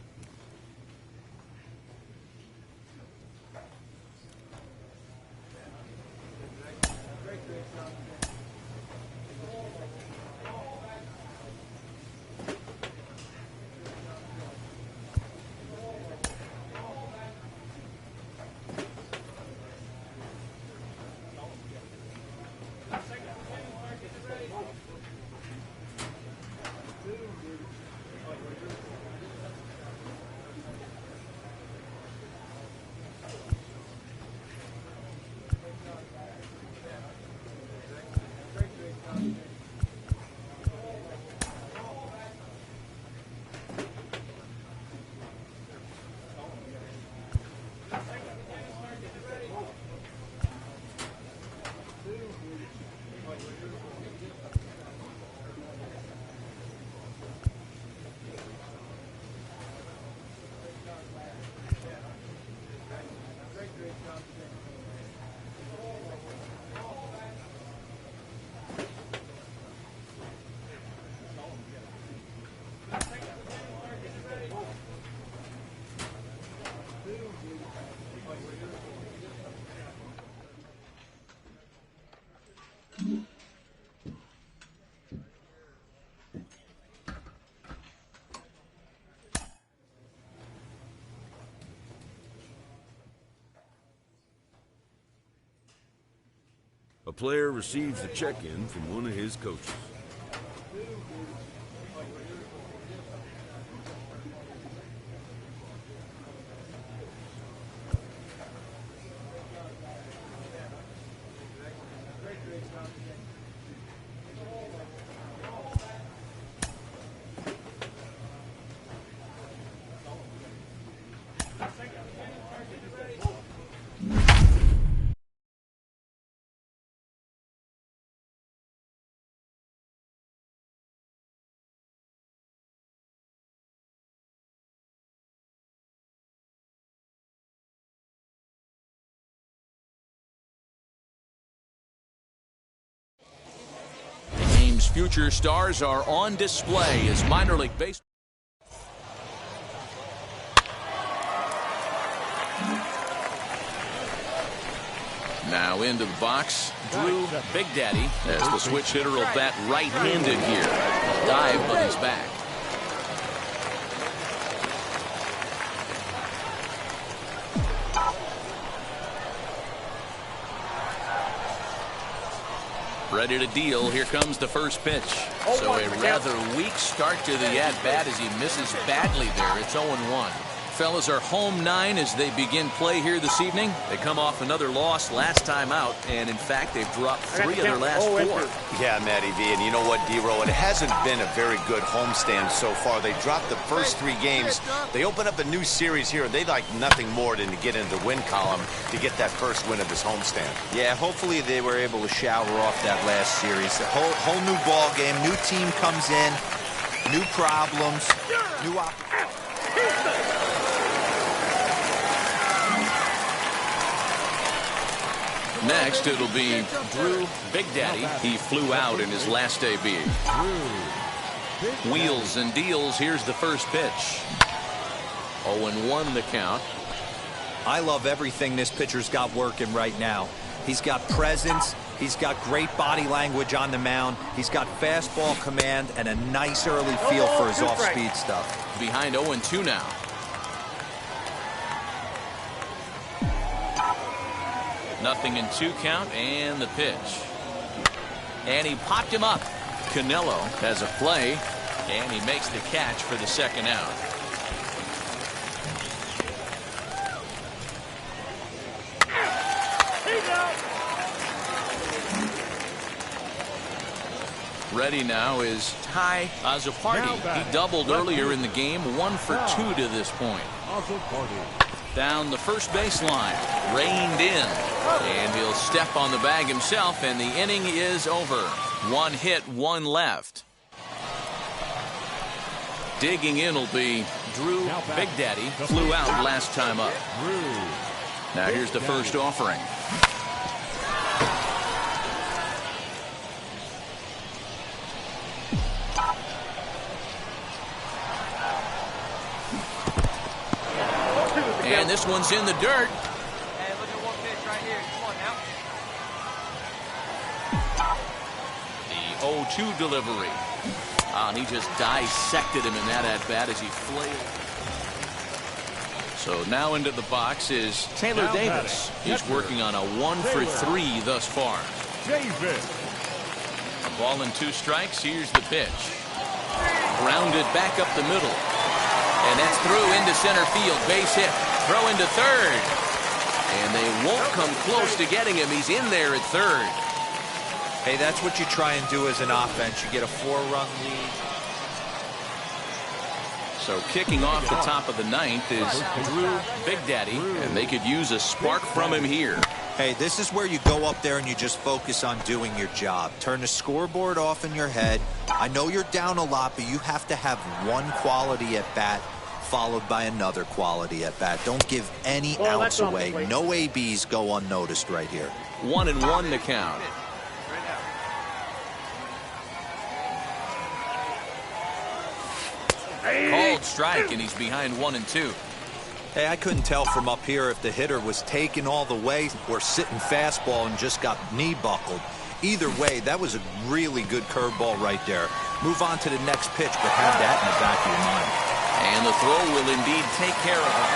A player receives a check-in from one of his coaches. Future stars are on display as minor league baseball. Now into the box, Drew Big Daddy, as the switch hitter will bat right-handed here. Dive, but he's back. Ready to deal. Here comes the first pitch. So a rather weak start to the at-bat as he misses badly there. It's 0-1. Fellas are home 9 as they begin play here this evening. They come off another loss last time out, and in fact, they've dropped 3 of their last 4. Yeah, Matty V, and you know what, D-Row, it hasn't been a very good homestand so far. They dropped the first 3 games. They open up a new series here, and they'd like nothing more than to get into the win column to get that first win of this homestand. Yeah, hopefully they were able to shower off that last series. A whole new ball game, new team comes in, new problems, new opportunities. Next, it'll be Drew Big Daddy. He flew out in his last debut. Wheels and deals. Here's the first pitch. 0-1 the count. I love everything this pitcher's got working right now. He's got presence. He's got great body language on the mound. He's got fastball command and a nice early feel for his off-speed stuff. Behind 0-2 now. 0-2 count and the pitch. And he popped him up. Canelo has a play, and he makes the catch for the second out. Ready now is Tai Azopardi. He doubled earlier in the game, 1 for 2 to this point. Down the first baseline, reined in, and he'll step on the bag himself, and the inning is over. 1 hit, 1 left. Digging in will be Drew Big Daddy. Flew out last time up. Now here's the first offering. And this one's in the dirt. Hey, look at one pitch right here. Come on now. The 0-2 delivery. And he just dissected him in that at-bat as he flailed. So now into the box is Taylor Davis. He's working on a 1 for 3 thus far. A ball and 2 strikes. Here's the pitch. Grounded back up the middle. And that's through into center field. Base hit. Throw into third. And they won't come close to getting him. He's in there at third. Hey, that's what you try and do as an offense. You get a 4-run lead. So kicking off the top of the 9th is Drew Big Daddy, and they could use a spark from him here. Hey, this is where you go up there and you just focus on doing your job. Turn the scoreboard off in your head. I know you're down a lot, but you have to have one quality at bat followed by another quality at bat. Don't give any outs away. No ABs go unnoticed right here. 1-1 to count. Called strike, and he's behind 1-2. Hey, I couldn't tell from up here if the hitter was taking all the way or sitting fastball and just got knee buckled. Either way, that was a really good curveball right there. Move on to the next pitch, but have that in the back of your mind. And the throw will indeed take care of him.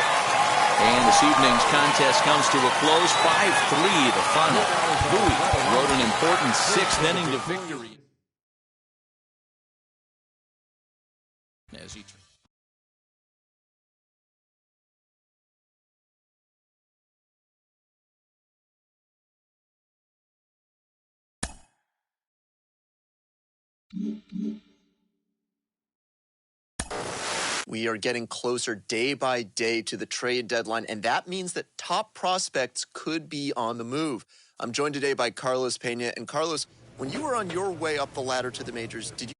And this evening's contest comes to a close. 5-3 the final. Bowie wrote an important 6th inning to victory. As he We are getting closer day by day to the trade deadline, and that means that top prospects could be on the move. I'm joined today by Carlos Pena. And Carlos, when you were on your way up the ladder to the majors, did you